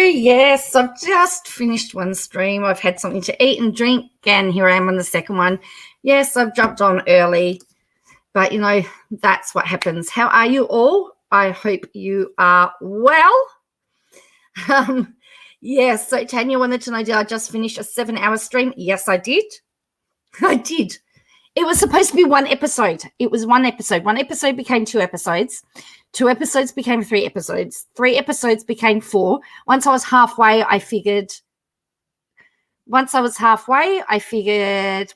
Yes, I've just finished one stream. I've had something to eat and drink, and here I am on the second one. Yes, I've jumped on early, but that's what happens. How are you all? I hope you are well. Yes, so Tanya wanted to know, did I just finish a 7-hour stream? Yes, I did. I did. It was supposed to be one episode. It was one episode. One episode became 2 episodes. 2 episodes became 3 episodes. 3 episodes became 4. Once I was halfway, I figured,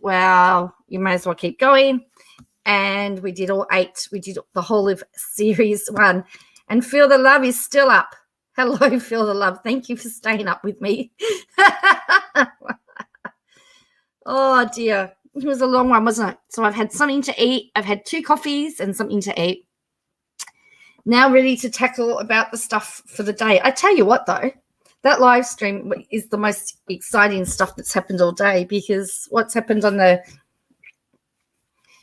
well, you may as well keep going. And we did all 8. We did the whole of series 1. And Feel the Love is still up. Hello, Feel the Love. Thank you for staying up with me. Oh, dear. It was a long one, wasn't it? So I've had something to eat. I've had 2 coffees and something to eat. Now ready to tackle about the stuff for the day. I tell you what, though, that live stream is the most exciting stuff that's happened all day, because what's happened on the,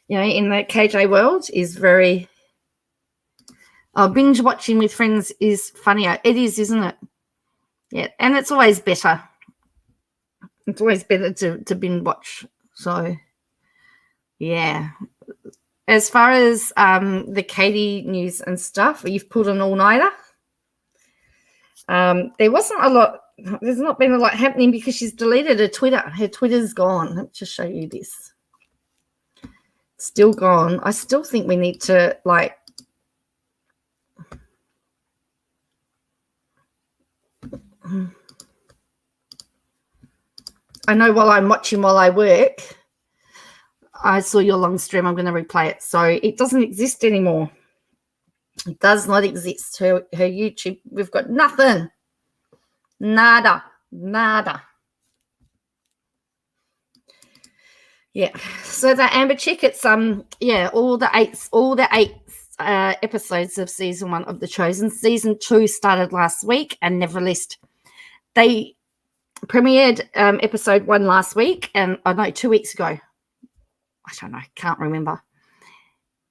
in the KJ world is very, binge watching with friends is funnier. It is, isn't it? Yeah, and it's always better. It's always better to binge watch. So, yeah. As far as the Katie news and stuff, you've pulled an all-nighter. There wasn't a lot. There's not been a lot happening because she's deleted her Twitter. Her Twitter's gone. Let me just show you this. Still gone. I still think we need to, I know while I'm watching while I work, I saw your long stream. I'm going to replay it. So it doesn't exist anymore. It does not exist. Her YouTube, we've got nothing. Nada. Yeah. So the Amber Chick, it's all the eight episodes of season 1 of The Chosen. Season 2 started last week and never released. They premiered episode 1 last week, and 2 weeks ago. I don't know, can't remember.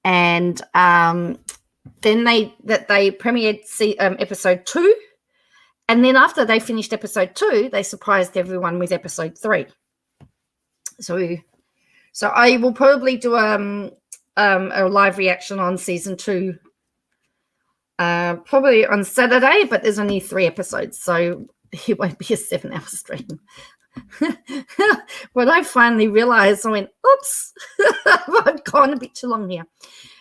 And then they premiered episode 2, and then after they finished episode 2, they surprised everyone with episode 3. So I will probably do a live reaction on season 2 probably on Saturday, but there's only 3 episodes, so it won't be a 7-hour stream. When I finally realized, I went, oops, I've gone a bit too long here.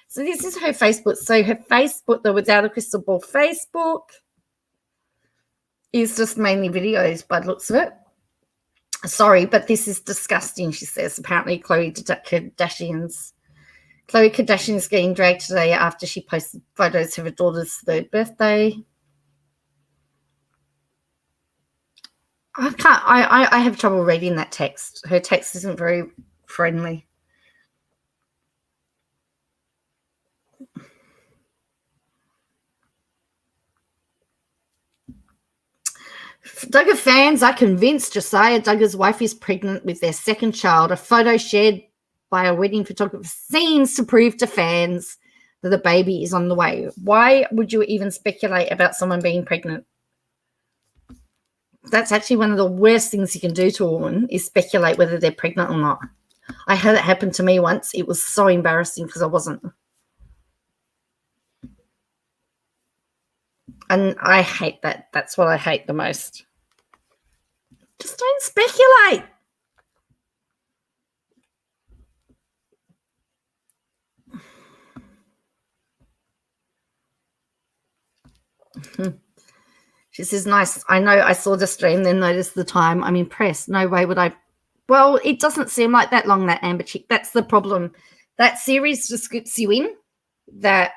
So this is her Facebook. So her Facebook, the Without a Crystal Ball Facebook, is just mainly videos by the looks of it. Sorry, but this is disgusting, she says. Apparently Khloe Kardashian's getting dragged today after she posted photos of her daughter's 3rd birthday. I have trouble reading that text. Her text isn't very friendly. Duggar fans are convinced Josiah Duggar's wife is pregnant with their 2nd child. A photo shared by a wedding photographer seems to prove to fans that the baby is on the way. Why would you even speculate about someone being pregnant? That's actually one of the worst things you can do to a woman, is speculate whether they're pregnant or not. I had it happen to me once. It was so embarrassing because I wasn't. And I hate that. That's what I hate the most. Just don't speculate. She says, nice. I know I saw the stream, then noticed the time. I'm impressed. No way would I. Well, it doesn't seem like that long, that Amber Chick. That's the problem. That series just scripts you in that,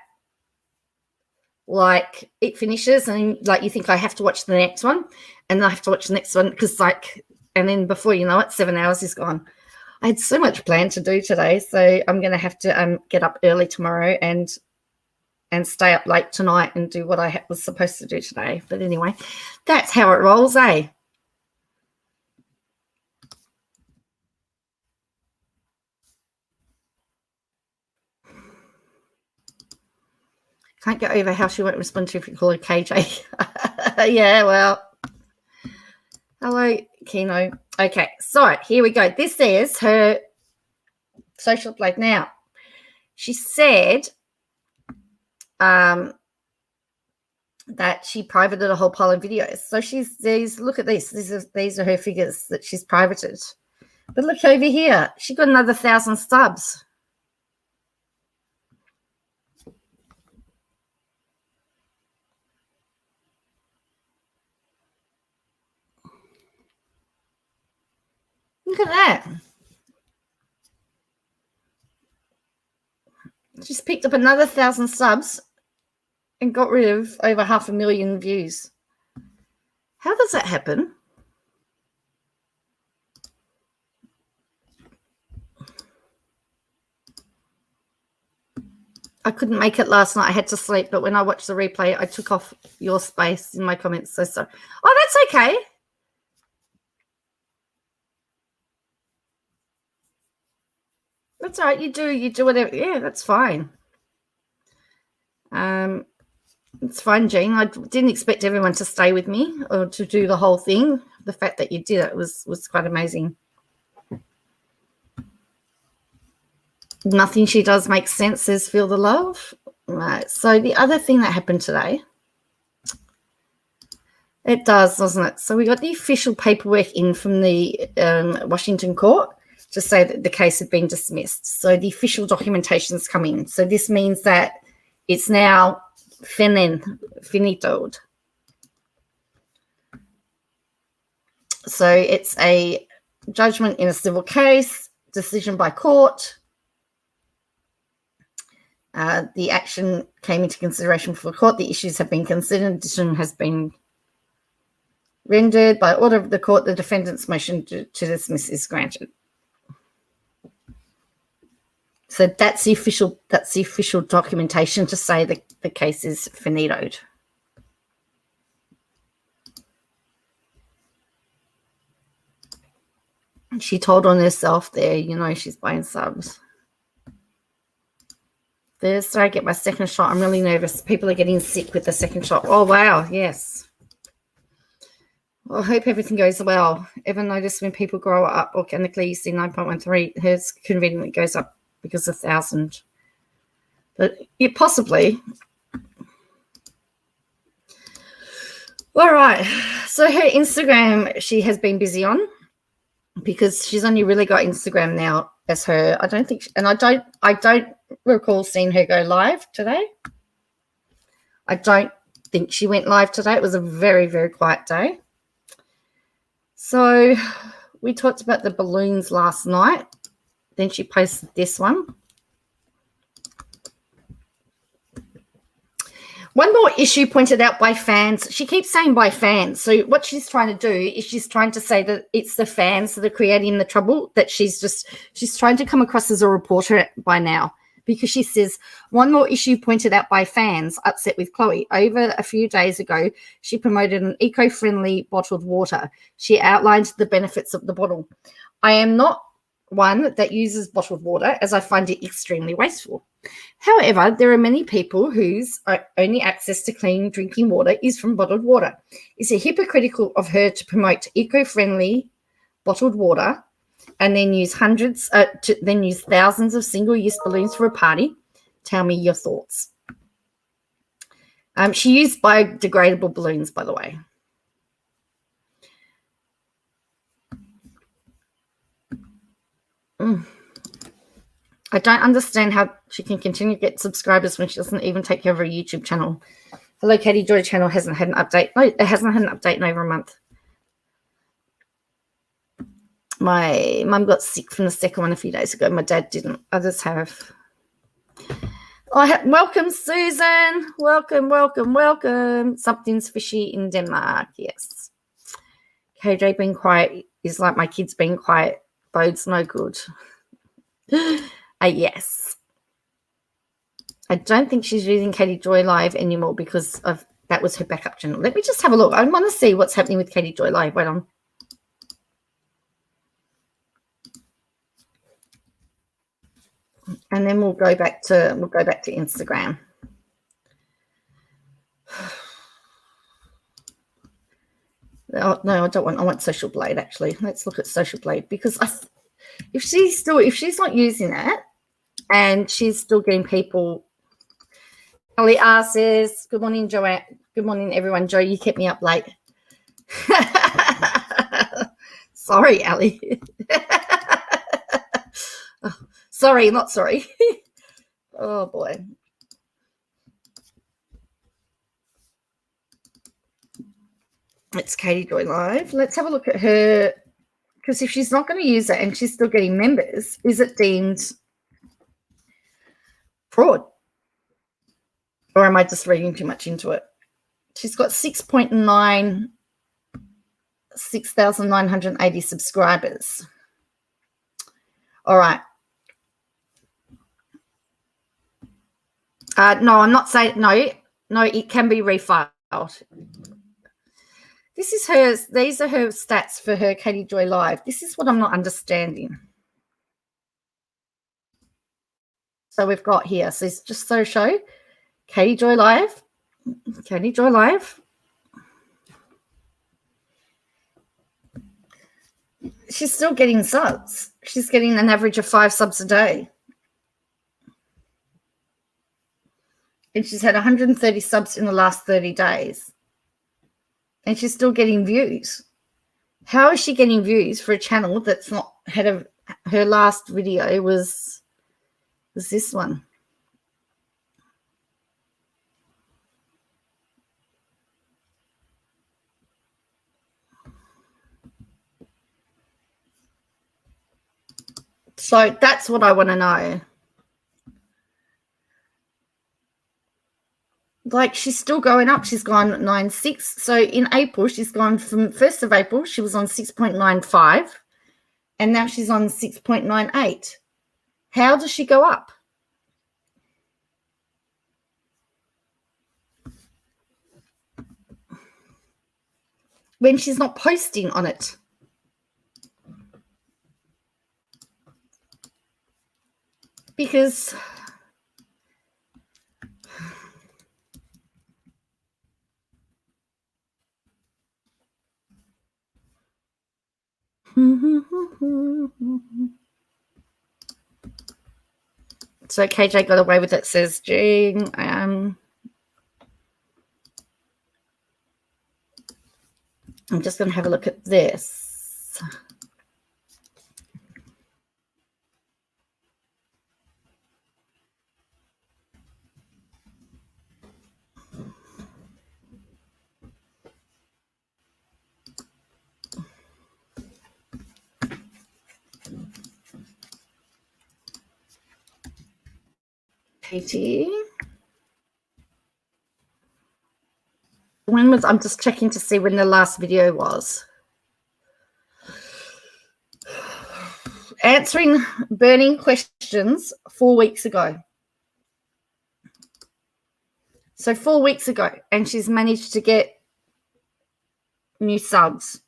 it finishes and, you think I have to watch the next one, and I have to watch the next one because, and then before you know it, 7 hours is gone. I had so much planned to do today, so I'm going to have to get up early tomorrow and stay up late tonight and do what I was supposed to do today. But anyway, that's how it rolls, eh? Can't get over how she won't respond to you if you call her KJ. Yeah, well, Hello, Kino. Okay, so here we go. This is her social blade. Now, she said that she privated a whole pile of videos. So look at this. These are her figures that she's privated. But look over here. She got another 1,000 subs. Look at that. She's picked up another 1,000 subs and got rid of over 500,000 views. How does that happen? I couldn't make it last night. I had to sleep, but when I watched the replay, I took off your space in my comments. So sorry. Oh, that's okay. That's all right. You do whatever. Yeah, that's fine. It's fine, Jean. I didn't expect everyone to stay with me or to do the whole thing. The fact that you did it was quite amazing. Nothing she does makes sense, says Feel the Love. Right. So the other thing that happened today, it does, doesn't it? So we got the official paperwork in from the Washington court to say that the case had been dismissed. So the official documentation's come in. So this means that it's now finitoed. So it's a judgment in a civil case, decision by court. The action came into consideration for the court. The issues have been considered. Decision has been rendered by order of the court. The defendant's motion to dismiss is granted. So that's the official documentation to say that the case is finitoed. She told on herself there, she's buying subs. Thursday, I get my second shot. I'm really nervous. People are getting sick with the second shot. Oh, wow. Yes. Well, I hope everything goes well. Ever notice when people grow up organically, you see 9.13, hers conveniently goes up because of 1,000. But yeah, possibly. All right. So her Instagram, she has been busy on because she's only really got Instagram now as her. I don't recall seeing her go live today. I don't think she went live today. It was a very, very quiet day. So we talked about the balloons last night. Then she posted this one. One more issue pointed out by fans. She keeps saying by fans. So what she's trying to do is she's trying to say that it's the fans that are creating the trouble, that she's trying to come across as a reporter by now, because she says one more issue pointed out by fans upset with Chloe. Over a few days ago, she promoted an eco-friendly bottled water. She outlined the benefits of the bottle. I am not one that uses bottled water, as I find it extremely wasteful. However, there are many people whose only access to clean drinking water is from bottled water. Is it hypocritical of her to promote eco-friendly bottled water and then use thousands of single-use balloons for a party? Tell me your thoughts. She used biodegradable balloons, by the way. I don't understand how she can continue to get subscribers when she doesn't even take care of her YouTube channel. Hello, Katie Joy channel hasn't had an update. No, it hasn't had an update in over a month. My mum got sick from the second one a few days ago. My dad didn't. Others have. Welcome, Susan. Welcome. Something's fishy in Denmark. Yes. KJ being quiet is like my kids being quiet. Bodes no good. Yes. I don't think she's using Katie Joy Live anymore because that was her backup channel. Let me just have a look. I want to see what's happening with Katie Joy Live. Wait on. And then we'll go back to Instagram. Oh, no, I don't want. I want Social Blade. Actually, let's look at Social Blade because if she's not using it and she's still getting people. Ellie R says, "Good morning, Joanne. Good morning, everyone. Joe, you kept me up late." Sorry, Ellie. Oh, sorry, not sorry. Oh boy. It's Katie Joy Live. Let's have a look at her, because if she's not going to use it and she's still getting members, is it deemed fraud? Or am I just reading too much into it? She's got 6,980 subscribers. All right. No, I'm not saying no, it can be refiled. This is hers. These are her stats for her Katie Joy Live. This is what I'm not understanding. So we've got here. So it's just so show Katie Joy Live. Katie Joy Live. She's still getting subs. She's getting an average of 5 subs a day. And she's had 130 subs in the last 30 days. And she's still getting views. How is she getting views for a channel that's not had her last video was this one? So that's what I want to know. Like, she's still going up. She's gone 9.6. So in April, she's gone from 1st of April, she was on 6.95. And now she's on 6.98. How does she go up? When she's not posting on it. Because so KJ got away with it, says Jean. I'm just going to have a look at this. PT. When was, I'm just checking to see when the last video was. Answering burning questions 4 weeks ago. So 4 weeks ago, and she's managed to get new subs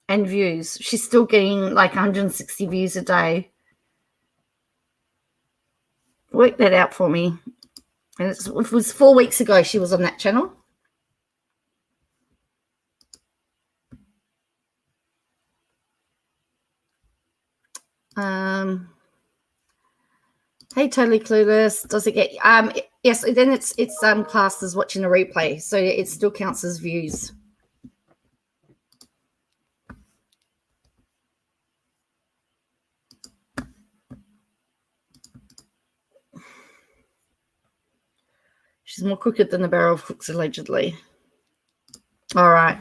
and views. She's still getting like 160 views a day. Work that out for me. And it was 4 weeks ago she was on that channel. Hey, Totally Clueless. Does it get yes, then it's classed as watching a replay, so it still counts as views. She's more crooked than a barrel of cooks, allegedly. All right.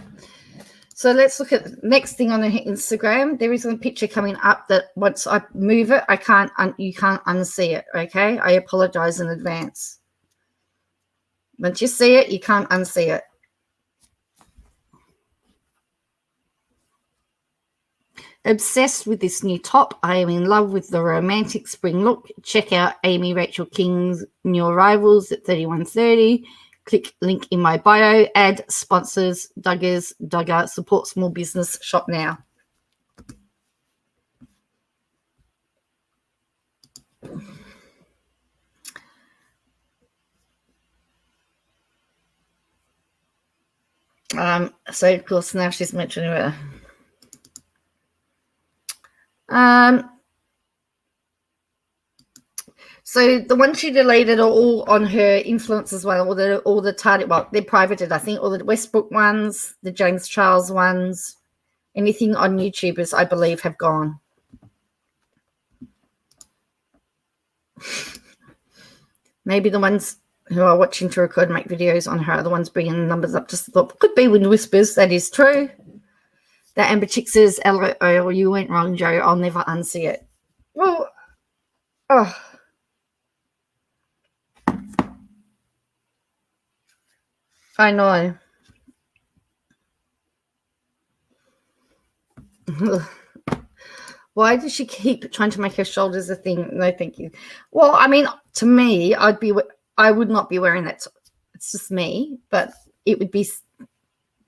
So let's look at the next thing on her Instagram. There is a picture coming up that once I move it, you can't unsee it, okay? I apologize in advance. Once you see it, you can't unsee it. Obsessed with this new top. I am in love with the romantic spring look. Check out Amy Rachel King's new arrivals at 3130. Click link in my bio. Add sponsors, Duggar, support small business, shop now. So of course now she's mentioning her. So the ones she deleted are all on her influence as well. All the target, well, they're privated. I think all the Westbrook ones, the James Charles ones, anything on YouTubers, I believe, have gone. Maybe the ones who are watching to record and make videos on her are the ones bringing the numbers up. Just thought, could be Wind Whispers. That is true. That Amber Chick says, LOL, you went wrong, Joe. I'll never unsee it. Well, oh. I know. Why does she keep trying to make her shoulders a thing? No, thank you. Well, I mean, to me, I would not be wearing that. It's just me, but it would be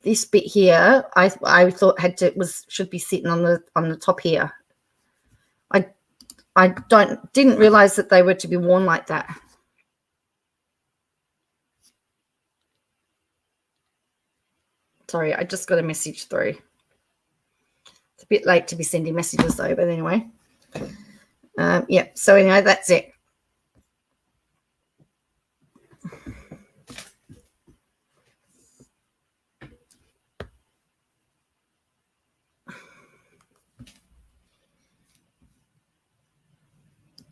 this bit here. I thought should be sitting on the top here. I didn't realize that they were to be worn like that. Sorry, I just got a message through. It's a bit late to be sending messages though, but anyway. Yeah, so anyway, that's it.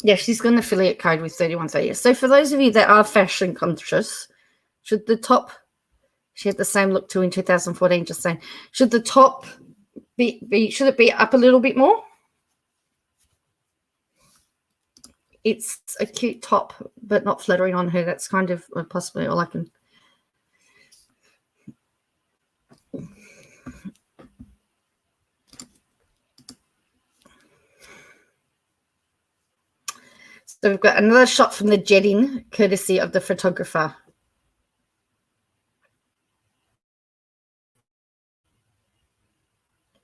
Yeah, she's got an affiliate code with 3130. So for those of you that are fashion conscious, should the top, she had the same look too in 2014, just saying, should the top should it be up a little bit more? It's a cute top, but not flattering on her. That's kind of possibly all I can. So we've got another shot from the jetting, courtesy of the photographer.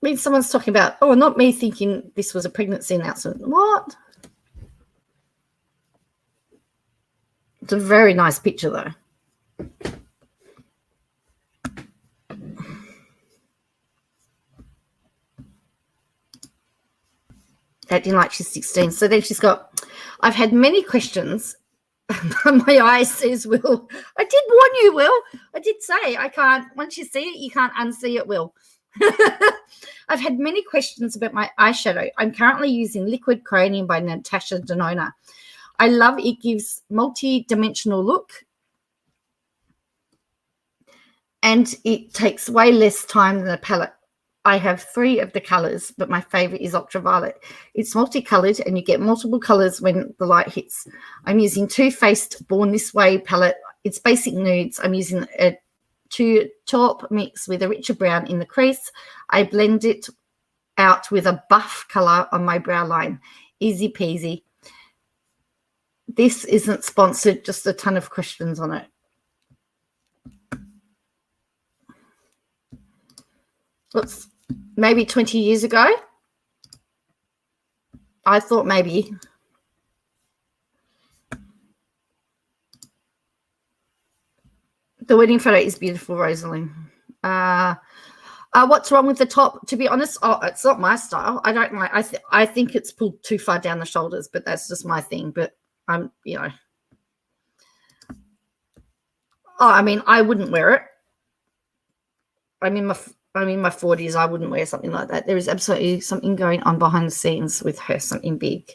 I mean, someone's talking about, oh, not me thinking this was a pregnancy announcement. What? It's a very nice picture, though. Acting like she's 16. So then she's got, I've had many questions. My eye says, Will. I did warn you, Will. I did say I can't, once you see it, you can't unsee it, Will. I've had many questions about my eyeshadow. I'm currently using Liquid Cranium by Natasha Denona. I love it. Gives multi-dimensional look, and it takes way less time than a palette. I have 3 of the colors, but my favorite is Ultraviolet. It's multicolored, and you get multiple colors when the light hits. I'm using Too Faced Born This Way palette. It's basic nudes. I'm using a taupe mix with a richer brown in the crease. I blend it out with a buff color on my brow line. Easy peasy. This isn't sponsored, just a ton of questions on it. Oops. Maybe 20 years ago, I thought maybe. The wedding photo is beautiful, Rosalind. What's wrong with the top? To be honest, it's not my style. I don't like. I think it's pulled too far down the shoulders, but that's just my thing. But I'm, I mean, I wouldn't wear it. I'm in my 40s. I wouldn't wear something like that. There is absolutely something going on behind the scenes with her, something big.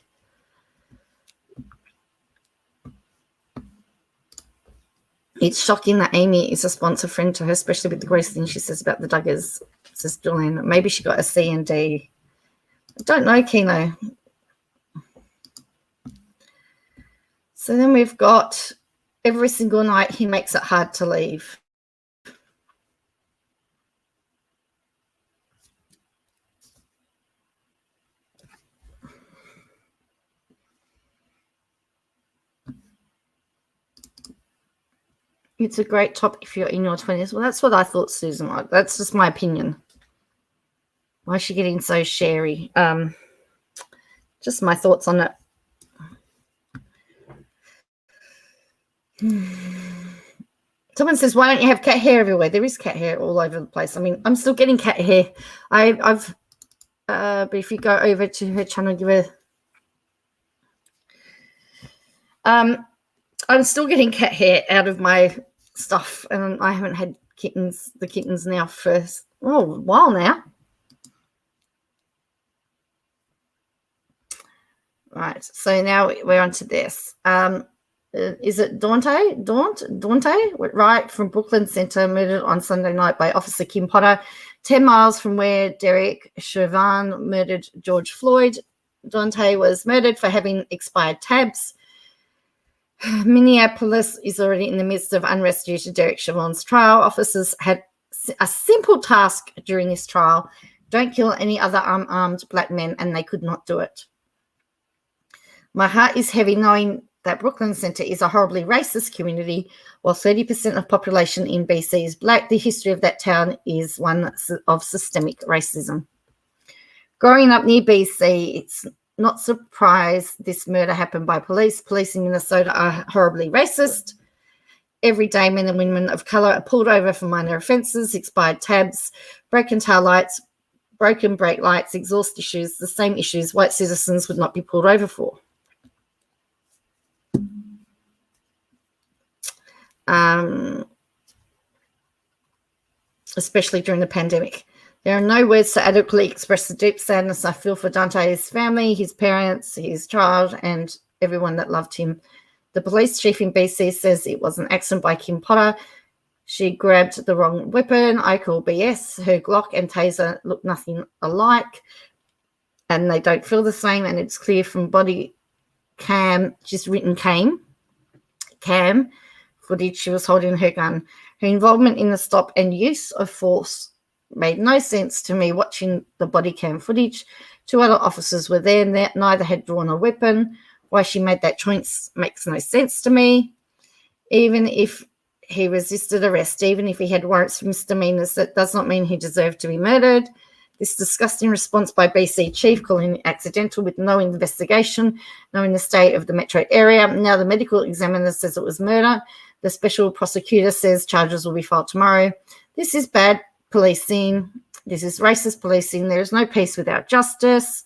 It's shocking that Amy is a sponsor friend to her, especially with the gross thing she says about the Duggars, says Julian. Maybe she got a C and D. I don't know, Kino. So then we've got every single night he makes it hard to leave. It's a great top if you're in your 20s. Well, that's what I thought, Susan. That's just my opinion. Why is she getting so sherry? Just my thoughts on it. Someone says, why don't you have cat hair everywhere? There is cat hair all over the place. I mean, I'm still getting cat hair. But if you go over to her channel, give her. I'm still getting cat hair out of my stuff, and I haven't had the kittens now for a while now. Right, so now we're on to this. Is it Dante, right, from Brooklyn Center, murdered on Sunday night by Officer Kim Potter, 10 miles from where Derek Chauvin murdered George Floyd. Dante was murdered for having expired tabs. Minneapolis is already in the midst of unrest due to Derek Chauvin's trial. Officers had a simple task during this trial: don't kill any other unarmed black men, and they could not do it. My heart is heavy knowing that Brooklyn Center is a horribly racist community. While 30% of population in BC is black, the history of that town is one of systemic racism. Growing up near BC, it's not surprised this murder happened by police. Police in Minnesota are horribly racist. Every day, men and women of colour are pulled over for minor offences, expired tabs, broken tail lights, broken brake lights, exhaust issues, the same issues white citizens would not be pulled over for. Especially during the pandemic. There are no words to adequately express the deep sadness I feel for Dante's family, his parents, his child, and everyone that loved him. The police chief in BC says it was an accident by Kim Potter. She grabbed the wrong weapon. I call BS. Her Glock and taser look nothing alike, and they don't feel the same, and it's clear from body cam, just written cam footage, she was holding her gun. Her involvement in the stop and use of force made no sense to me watching the body cam footage. 2 other officers were there, neither had drawn a weapon. Why she made that choice makes no sense to me. Even if he resisted arrest, even if he had warrants for misdemeanors, that does not mean he deserved to be murdered. This disgusting response by BC Chief, calling it accidental with no investigation, knowing the state of the metro area. Now the medical examiner says it was murder. The special prosecutor says charges will be filed tomorrow. This is bad policing. This is racist policing. There is no peace without justice.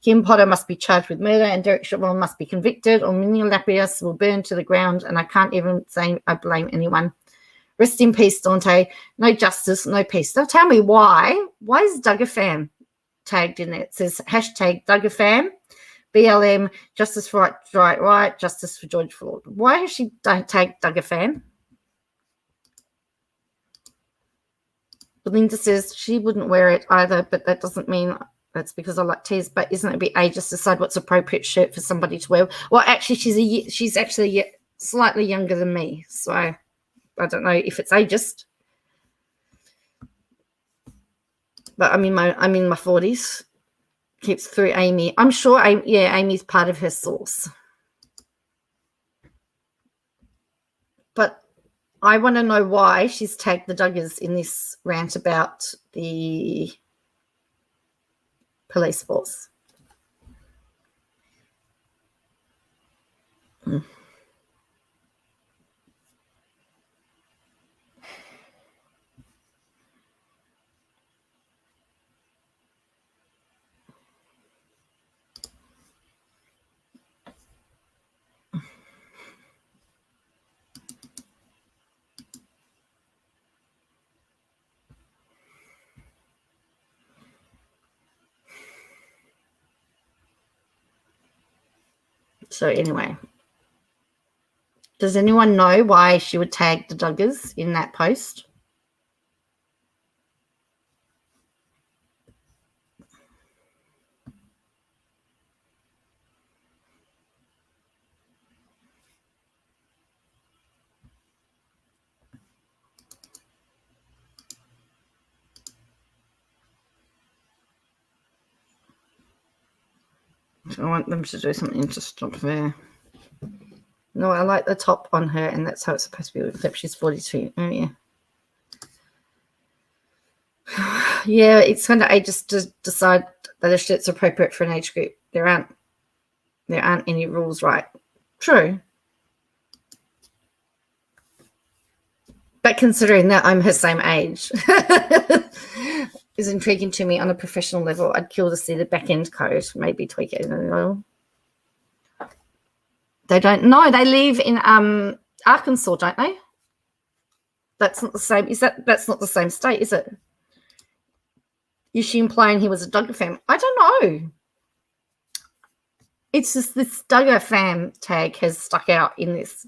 Kim Potter must be charged with murder, and Derek Chauvin must be convicted, or Minneapolis will burn to the ground, and I can't even say I blame anyone. Rest in peace, Dante. No justice, no peace. Now tell me why. Why is DougAFam tagged in it? It says hashtag DougAFam, BLM, justice for right, justice for George Floyd. Why has she tagged DougAFam? Belinda says she wouldn't wear it either, but that doesn't mean that's because I like teas. But isn't it a bit ageist to decide what's appropriate shirt for somebody to wear? Well, actually, she's actually slightly younger than me, so I don't know if it's ageist. But I'm in my 40s. Keeps through Amy. I'm sure Amy's part of her source. But I want to know why she's tagged the Duggars in this rant about the police force. So anyway, does anyone know why she would tag the Duggars in that post? I want them to do something to stop there. No, I like the top on her, and that's how it's supposed to be with clip. She's 42. Oh, yeah. Yeah, it's kind of ageist to decide that a shirt's appropriate for an age group. There aren't any rules, right? True. considering that I'm her same age, is intriguing to me on a professional level. I'd kill to see the back end code, maybe tweak it. They don't know. They live in Arkansas, don't they? That's not the same. That's not the same state, is it? Is she implying he was a Duggar fan? I don't know. It's just this Duggar fan tag has stuck out in this.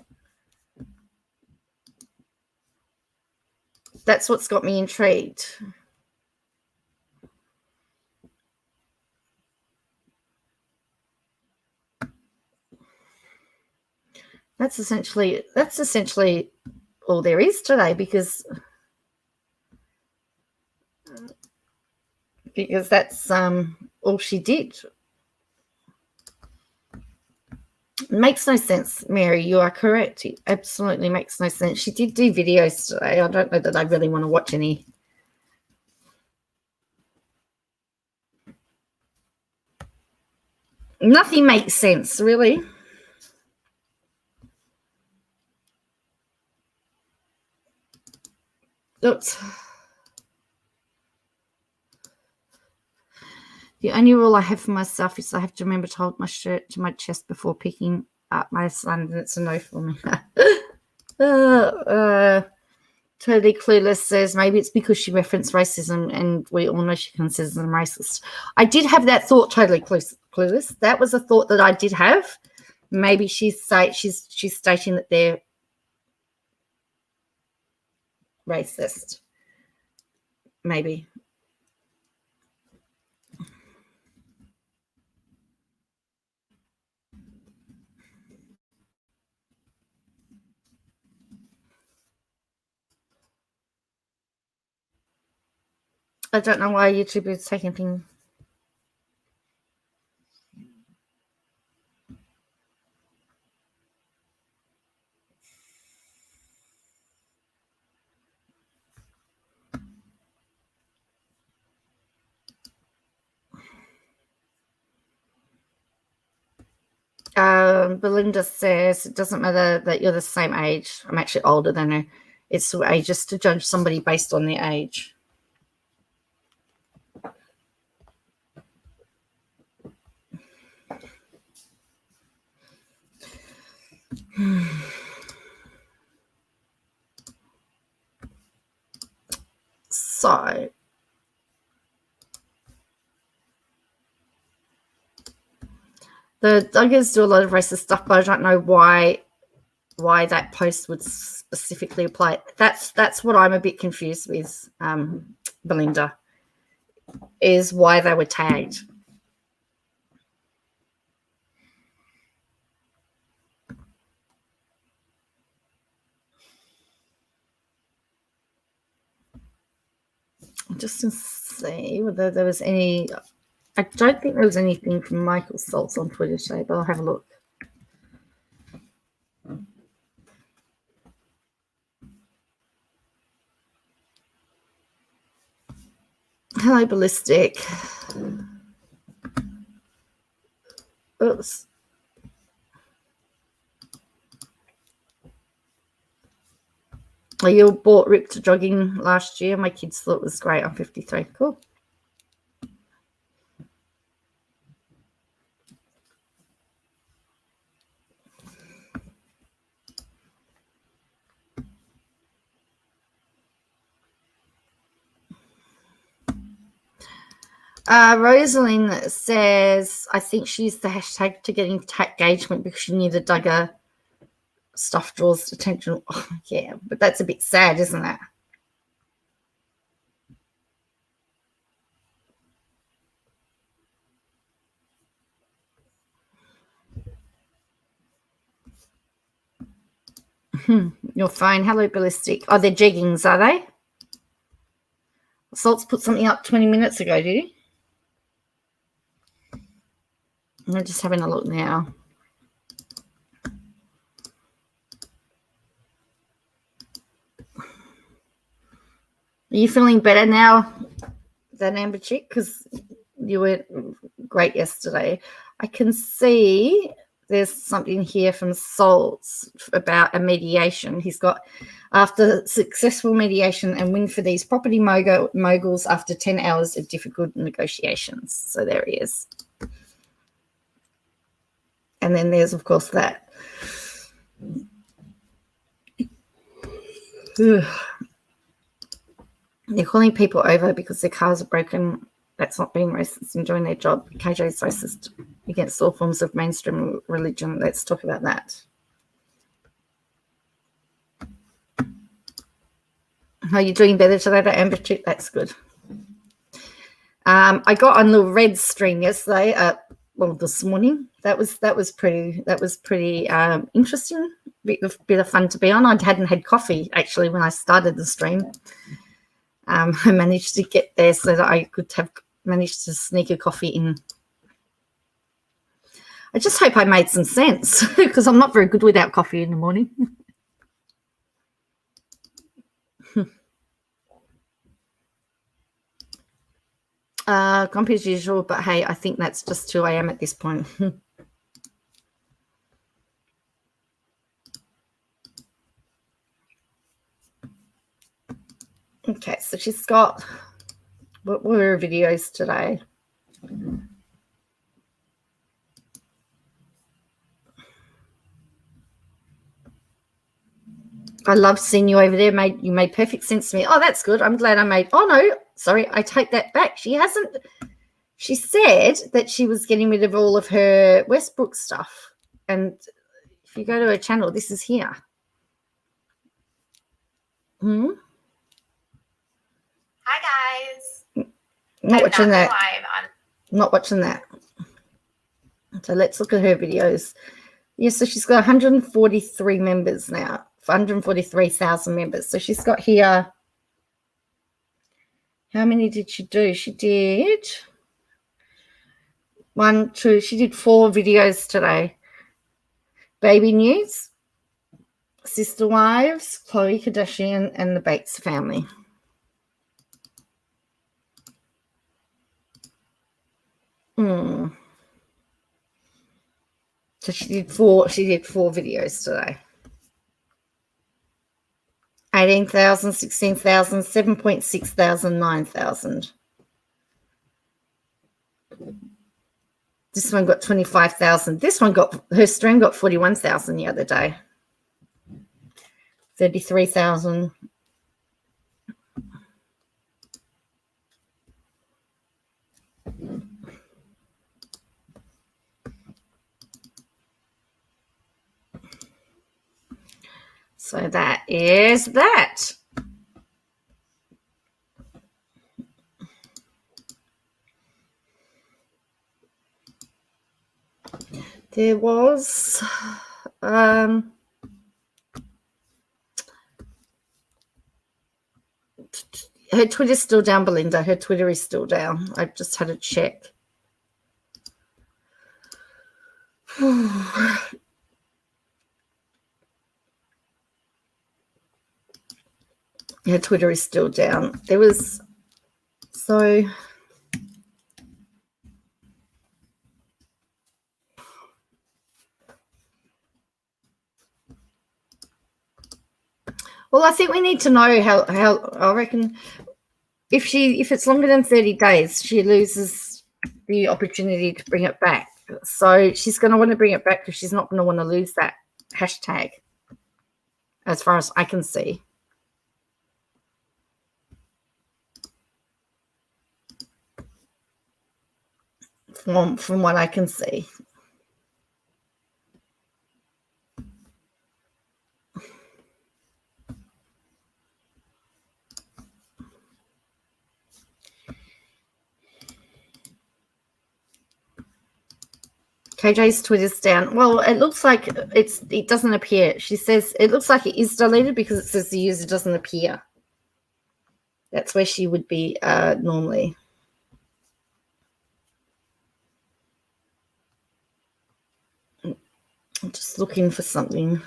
That's what's got me intrigued. That's essentially all there is today, because that's all she did. Makes no sense, Mary. You are correct. It absolutely makes no sense. She did do videos today. I don't know that I really want to watch any. Nothing makes sense, really. Oops. The only rule I have for myself is I have to remember to hold my shirt to my chest before picking up my son, and it's a no for me. Totally Clueless says maybe it's because she referenced racism, and we all know she considers them racist. I did have that thought, Totally Clueless. That was a thought that I did have. Maybe she's stating that they're racist. Maybe. I don't know why YouTube is taking things. Belinda says it doesn't matter that you're the same age. I'm actually older than her. It's too ageist to judge somebody based on their age. So the Duggars do a lot of racist stuff, but I don't know why that post would specifically apply. That's what I'm a bit confused with, Belinda, is why they were tagged. Just to see whether there was any. I don't think there was anything from Michael Saltz on Twitter today, but I'll have a look. Hello, Ballistic. Oops. You bought Ripped jogging last year. My kids thought it was great. I'm 53. Cool. Rosalind says, I think she used the hashtag to get engagement because she knew the Duggar stuff draws attention. Oh, yeah, but that's a bit sad, isn't it? You're fine. Hello, Ballistic. Oh, they're jeggings, are they? Salt's put something up 20 minutes ago, did he? I'm just having a look now. Are you feeling better now than Amber Chick? Because you were great yesterday. I can see there's something here from Salts about a mediation. He's got, after successful mediation and win for these property moguls after 10 hours of difficult negotiations. So there he is. And then there's, of course, that. Ugh. They're calling people over because their cars are broken. That's not being racist, enjoying their job. KJ is racist against all forms of mainstream religion. Let's talk about that. Are you doing better today, Amber Chick? That's good. I got on the red stream yesterday. This morning. That was pretty interesting. Bit of fun to be on. I hadn't had coffee actually when I started the stream. I managed to get there so that I could have managed to sneak a coffee in. I just hope I made some sense because I'm not very good without coffee in the morning. Grumpy as usual, but hey, I think that's just who I am at this point. Okay, so she's got, what were her videos today? I love seeing you over there. You made perfect sense to me. Oh, that's good. I'm glad I made. Oh no, sorry, I take that back. She hasn't. She said that she was getting rid of all of her Westbrook stuff. And if you go to her channel, this is here. Hi guys. Not watching that. Not watching that. So let's look at her videos. Yeah, so she's got 143 members now. 143,000 members. So she's got here. How many did she do? She did 1, 2. She did 4 videos today. Baby news, sister wives, Khloe Kardashian, and the Bates family. So she did 4 videos today. 18,000, 16,000, 7,600, 9,000. This one got 25,000. This one her stream got 41,000 the other day. 33,000. So that is that. There was her Twitter's still down, Belinda. Her Twitter is still down. I just had to check. Her Twitter is still down. There was so. Well, I think we need to know how I reckon if it's longer than 30 days, she loses the opportunity to bring it back. So she's going to want to bring it back because she's not going to want to lose that hashtag, as far as I can see. From what I can see. KJ's Twitter's down. Well, it looks like it doesn't appear. She says it looks like it is deleted because it says the user doesn't appear. That's where she would be normally. I'm just looking for something.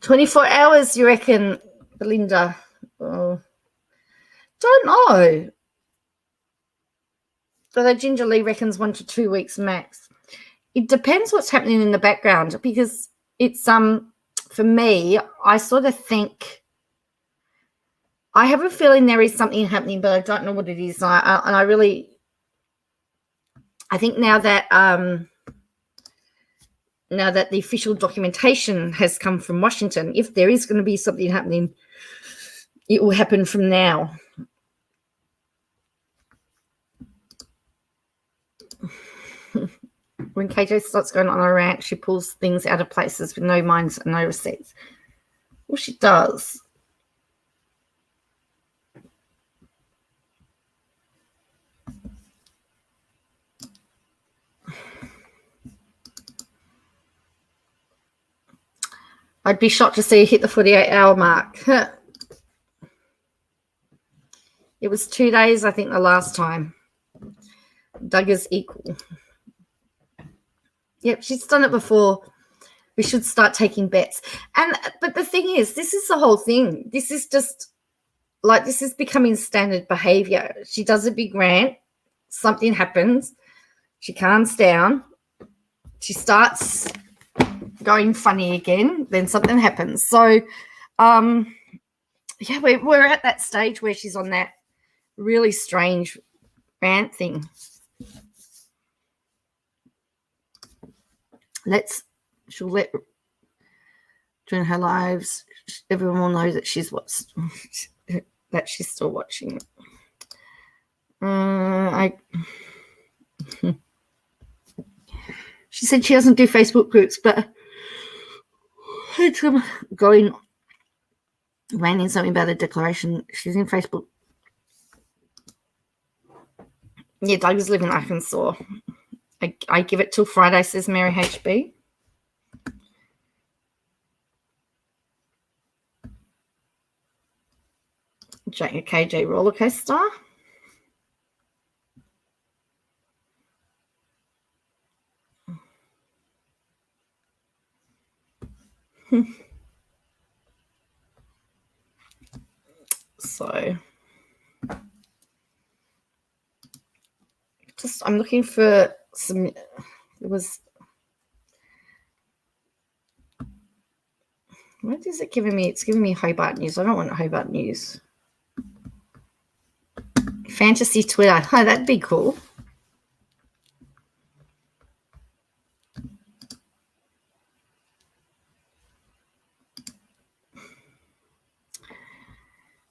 "24 hours, you reckon, Belinda. Oh, don't know. Although Ginger Lee reckons 1 to 2 weeks max. It depends what's happening in the background, because it's for me, I sort of think I have a feeling there is something happening, but I don't know what it is. I think now that the official documentation has come from Washington, if there is going to be something happening, it will happen from now. When KJ starts going on a rant, she pulls things out of places with no minds and no receipts. Well, she does. I'd be shocked to see her hit the 48-hour mark. It was 2 days, I think, the last time. Doug is equal. Yep, she's done it before. We should start taking bets. But the thing is, this is the whole thing. This is just like, this is becoming standard behavior. She does a big rant. Something happens. She calms down. She starts going funny again. Then something happens. So, yeah, we're at that stage where she's on that really strange rant thing. She'll let during her lives, everyone will know that she's still watching. She said she doesn't do Facebook groups, but it's going ranting something about a declaration. She's in Facebook. Yeah, Doug is living in Arkansas. I give it till Friday, says Mary HB. KJ roller coaster. So I'm looking for some. It was. What is it giving me? It's giving me Hobart News. I don't want Hobart News. Fantasy Twitter. Oh, that'd be cool.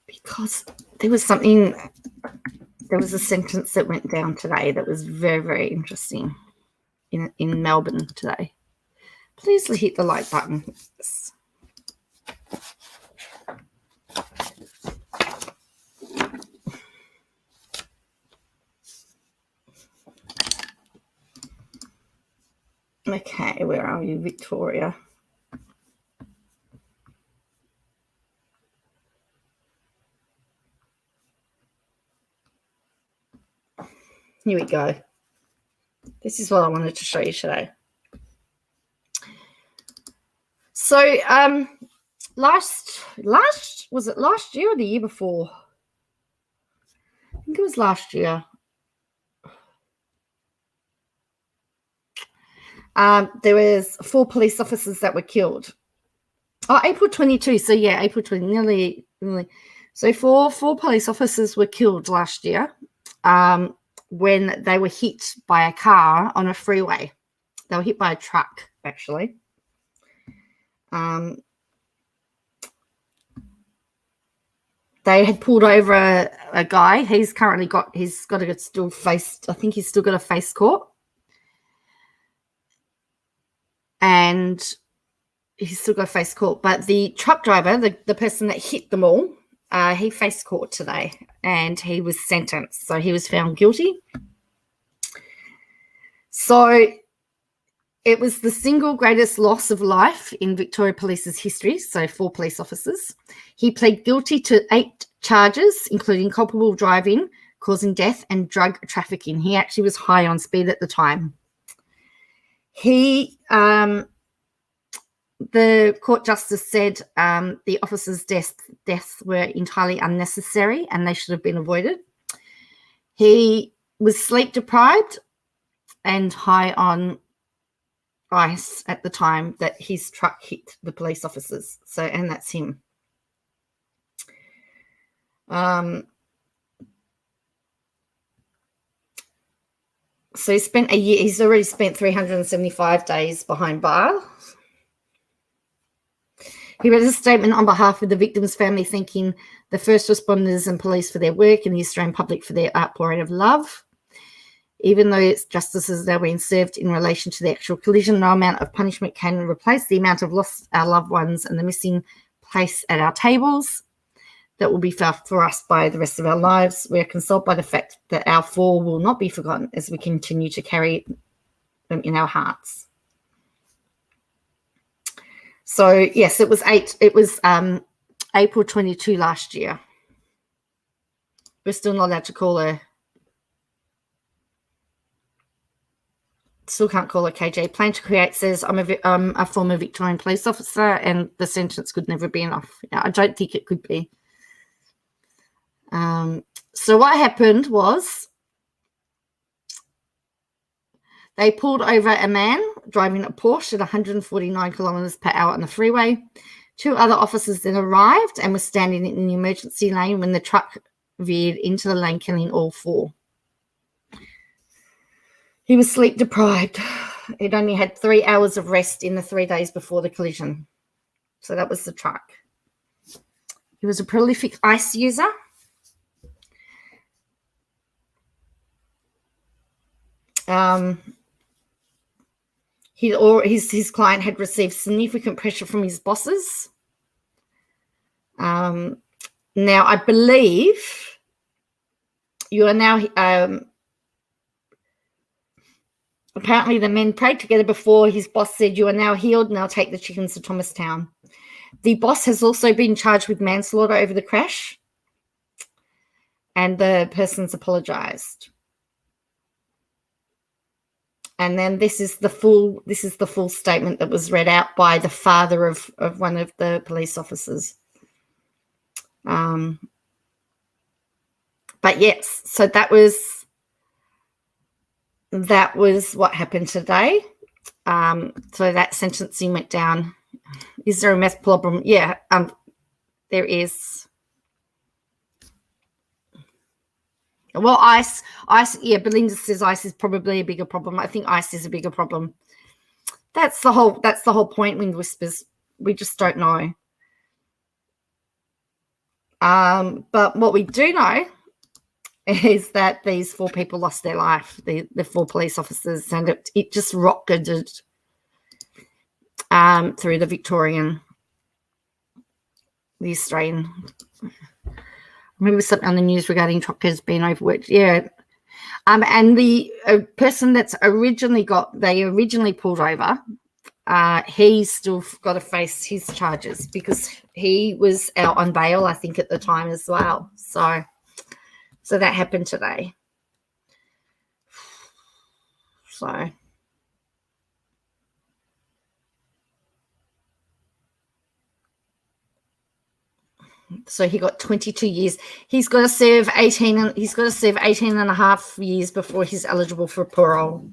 Because there was a sentence that went down today that was very, very interesting in Melbourne today. Please hit the like button. Okay, where are you, Victoria? Here we go. This is what I wanted to show you today. So, was it last year or the year before? I think it was last year. There was 4 police officers that were killed. Oh, April 22. So yeah, April 20. Nearly. So four police officers were killed last year. When they were hit by a car on a freeway. They were hit by a truck, actually. They had pulled over a guy. He's got to still face, I think he's still got to face court. And he's still got to face court. But the truck driver, the person that hit them all, he faced court today and he was sentenced. So he was found guilty. So it was the single greatest loss of life in Victoria Police's history. So 4 police officers. He pled guilty to 8 charges, including culpable driving, causing death, and drug trafficking. He actually was high on speed at the time. the court justice said the officer's deaths were entirely unnecessary and they should have been avoided. He was sleep deprived and high on ice at the time that his truck hit the police officers. So, and that's him. So he spent a year. He's already spent 375 days behind bars. He read a statement on behalf of the victim's family, thanking the first responders and police for their work and the Australian public for their outpouring of love. Even though justice is now being served in relation to the actual collision, no amount of punishment can replace the amount of loss our loved ones and the missing place at our tables that will be felt for us by the rest of our lives. We are consoled by the fact that our fall will not be forgotten as we continue to carry them in our hearts. So yes, it was April 22 last year. We're still not allowed to call her. Still can't call her KJ. Plan to Create says, I'm a former Victorian police officer and the sentence could never be enough. I don't think it could be. So what happened was they pulled over a man driving a Porsche at 149 kilometres per hour on the freeway. Two other officers then arrived and were standing in the emergency lane when the truck veered into the lane, killing all four. He was sleep deprived. He'd only had 3 hours of rest in the 3 days before the collision. So that was the truck. He was a prolific ice user. His client had received significant pressure from his bosses. Now, I believe you are now... apparently, the men prayed together before his boss said, "You are now healed, now take the chickens to Thomastown." The boss has also been charged with manslaughter over the crash, and the person's apologised. And then this is the full statement that was read out by the father of one of the police officers. But yes, so that was what happened today. So that sentencing went down. Is there a meth problem? Yeah, there is. Well, ice. Yeah, Belinda says ice is probably a bigger problem. I think ice is a bigger problem. That's the whole point. Wind whispers. We just don't know. But what we do know is that these 4 people lost their life. The 4 police officers, and it just rocketed through the Australian. I remember something on the news regarding truckers being overworked. Yeah. And the person that's originally pulled over, he's still got to face his charges because he was out on bail, I think, at the time as well. So that happened today. So he got 22 years. He's got to serve 18 and a half years before he's eligible for parole.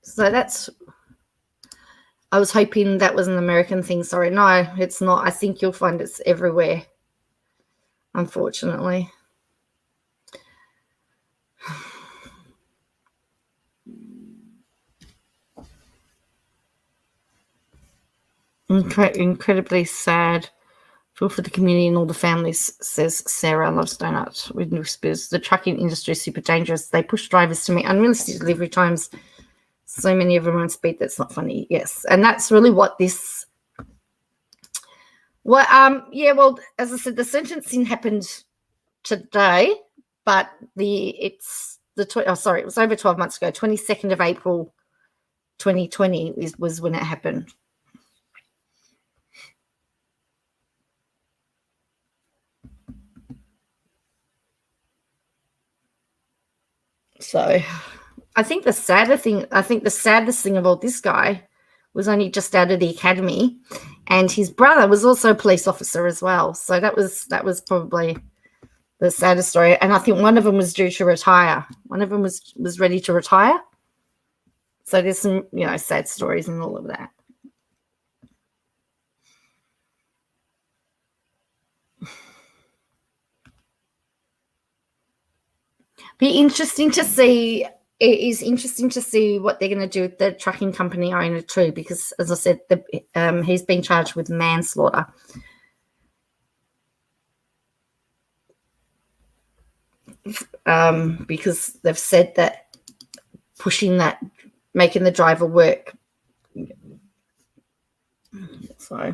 So that's... I was hoping that was an American thing. Sorry, no, it's not. I think you'll find it's everywhere, unfortunately. Incredibly sad. Feel for the community and all the families, says Sarah Loves Donuts with whispers. The trucking industry is super dangerous. They push drivers to meet unrealistic delivery times. So many of them on speed, that's not funny. Yes. And that's really what this... Well, as I said, the sentencing happened today, but it was over 12 months ago, 22nd of April 2020 was when it happened. So I think the saddest thing about this guy was only just out of the academy, and his brother was also a police officer as well. So that was probably the saddest story. And I think one of them was due to retire. One of them was ready to retire. So there's some, sad stories and all of that. Be interesting to see. It is interesting to see what they're going to do with the trucking company owner too, because as I said, he's been charged with manslaughter. Because they've said that making the driver work. So.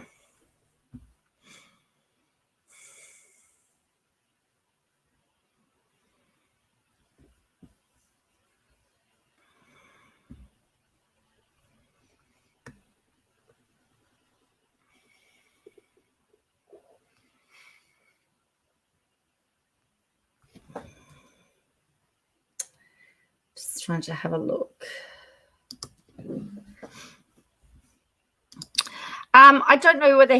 Just trying to have a look. I don't know whether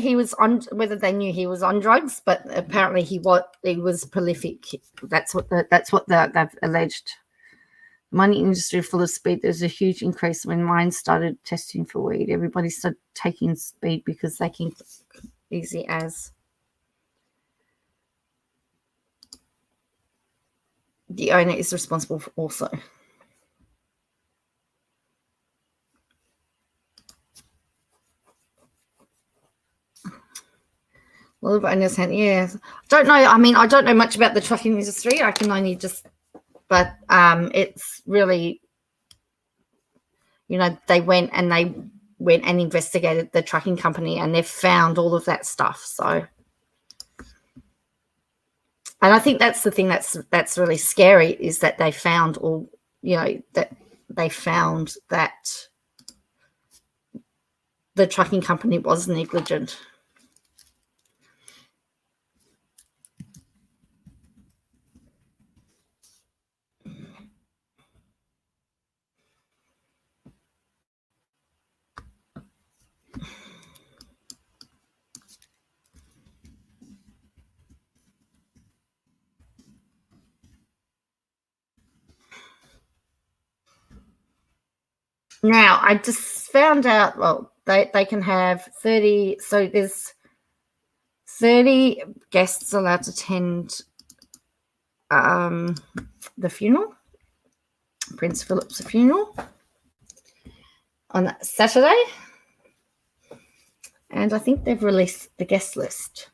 they knew he was on drugs, but apparently he was prolific. That's what they've alleged. Mining industry full of speed. There's a huge increase when mines started testing for weed. Everybody started taking speed because they can easy as. The owner is responsible for also. A lot of owners had, yeah. Don't know. I mean, I don't know much about the trucking industry. I can only but it's really, they went and investigated the trucking company, and they've found all of that stuff. So, and I think that's the thing that's really scary, is that they found that the trucking company was negligent. Now, I just found out, well, they can have 30, so there's 30 guests allowed to attend the funeral, Prince Philip's funeral, on that Saturday. And I think they've released the guest list.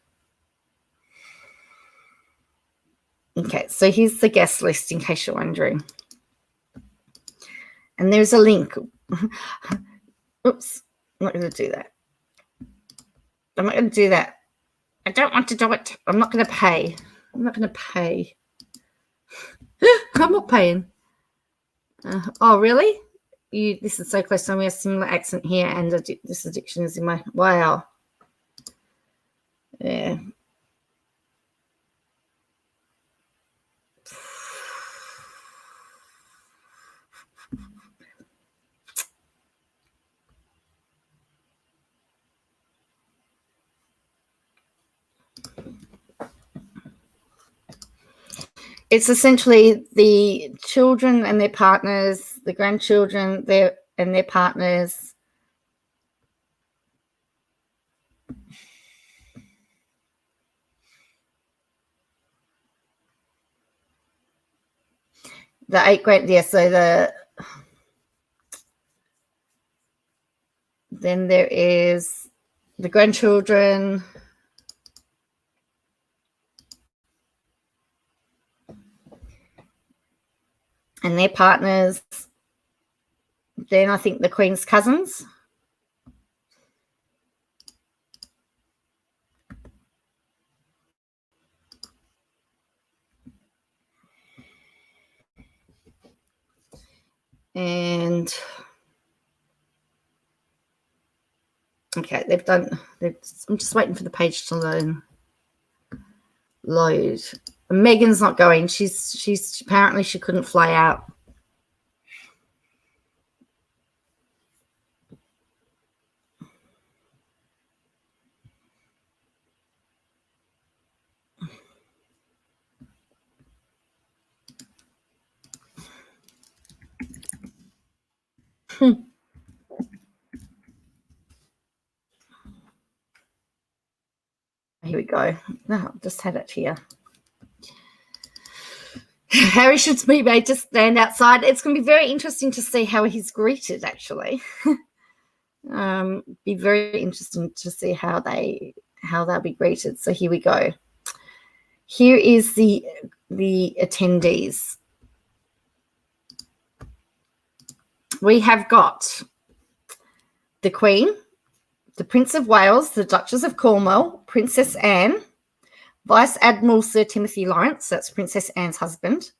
Okay, so here's the guest list in case you're wondering. And there's a link. Oops, I'm not going to do that. I'm not going to do that. I don't want to do it. I'm not going to pay. I'm not going to pay. I'm not paying. Oh, really? This is so close. So we have a similar accent here, and this addiction is in my... Wow. Yeah. It's essentially the children and their partners, the grandchildren and their partners. The 8 grand, yeah, so then there is the grandchildren, and their partners. Then I think the Queen's cousins. And Okay, they've done. I'm just waiting for the page to load. Megan's not going. She's apparently she couldn't fly out. Here we go. No, I've just had it here. Harry should be made to stand outside. It's going to be very interesting to see how he's greeted, actually. Be very interesting to see how they'll be greeted. So here we go. Here is the attendees. We have got the Queen, the Prince of Wales, the Duchess of Cornwall, Princess Anne, Vice Admiral Sir Timothy Lawrence, that's Princess Anne's husband,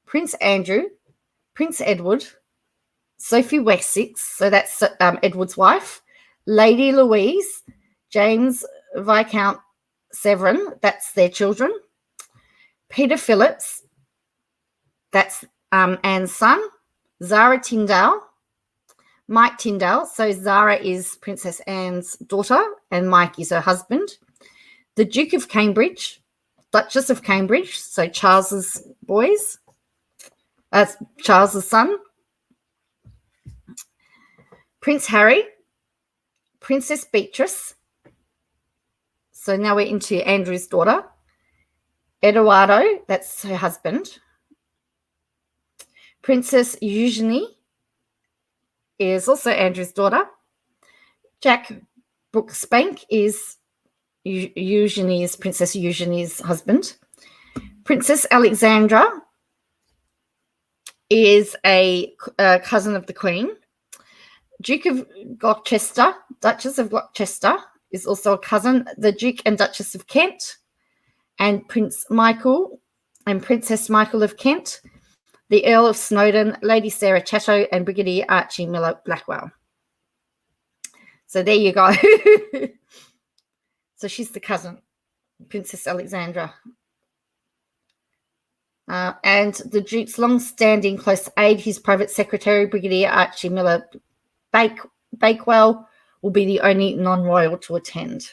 Prince Andrew, Prince Edward, Sophie Wessex, so that's Edward's wife, Lady Louise, James Viscount Severn, that's their children, Peter Phillips, that's Anne's son, Zara Tyndale, Mike Tyndale, so Zara is Princess Anne's daughter and Mike is her husband, the Duke of Cambridge, Duchess of Cambridge, so Charles's boys, that's Charles's son, Prince Harry, Princess Beatrice, so now we're into Andrew's daughter, Eduardo, that's her husband, Princess Eugenie is also Andrew's daughter, Jack Brooksbank is Princess Eugenie's husband, Princess Alexandra is a cousin of the Queen, Duke of Gloucester, Duchess of Gloucester is also a cousin, the Duke and Duchess of Kent, and Prince Michael and Princess Michael of Kent, the Earl of Snowdon, Lady Sarah Chatto, and Brigadier Archie Miller Blackwell. So there you go. So she's the cousin, Princess Alexandra. And the Duke's long-standing close aide, his private secretary, Brigadier Archie Miller Bakewell, will be the only non-royal to attend.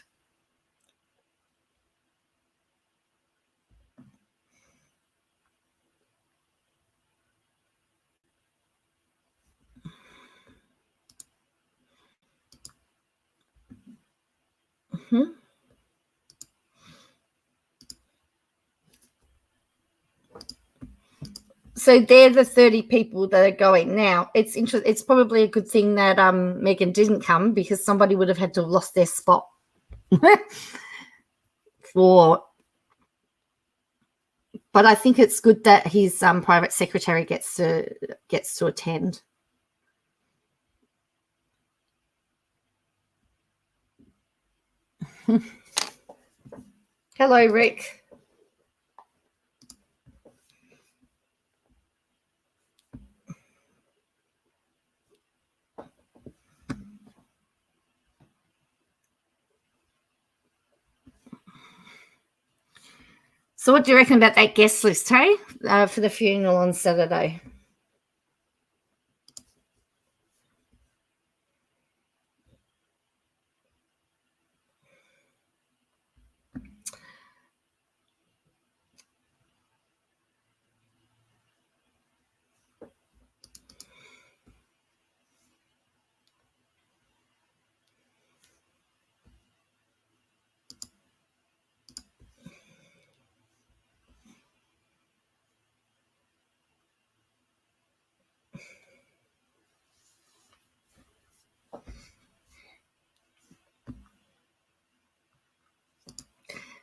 Mm-hmm. So they're the 30 people that are going. Now, it's interesting. It's probably a good thing that Megan didn't come because somebody would have had to have lost their spot but I think it's good that his private secretary gets to attend. Hello, Rick. So what do you reckon about that guest list, hey, for the funeral on Saturday?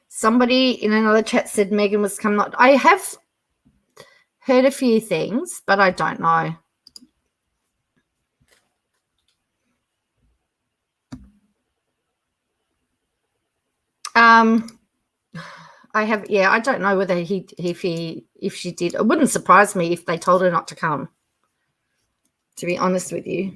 Somebody in another chat said Megan was coming. I have heard a few things, but I don't know. I have, yeah, I don't know whether if she did. It wouldn't surprise me if they told her not to come, to be honest with you.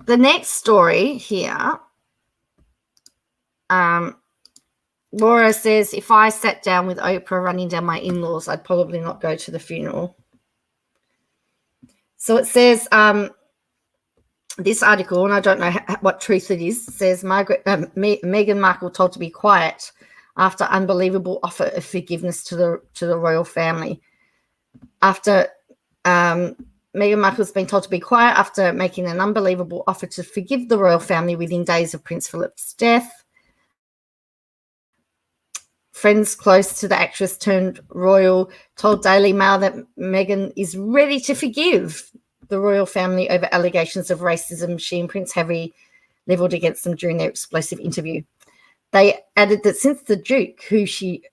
the next story here, Laura says, if I sat down with Oprah running down my in-laws, I'd probably not go to the funeral. So it says, this article, and I don't know what truth it is, says Meghan Markle told to be quiet after unbelievable offer of forgiveness to the royal family. After Meghan Markle's been told to be quiet after making an unbelievable offer to forgive the royal family within days of Prince Philip's death. Friends close to the actress turned royal told Daily Mail that Meghan is ready to forgive the royal family over allegations of racism she and Prince Harry levelled against them during their explosive interview. They added that since the Duke, who she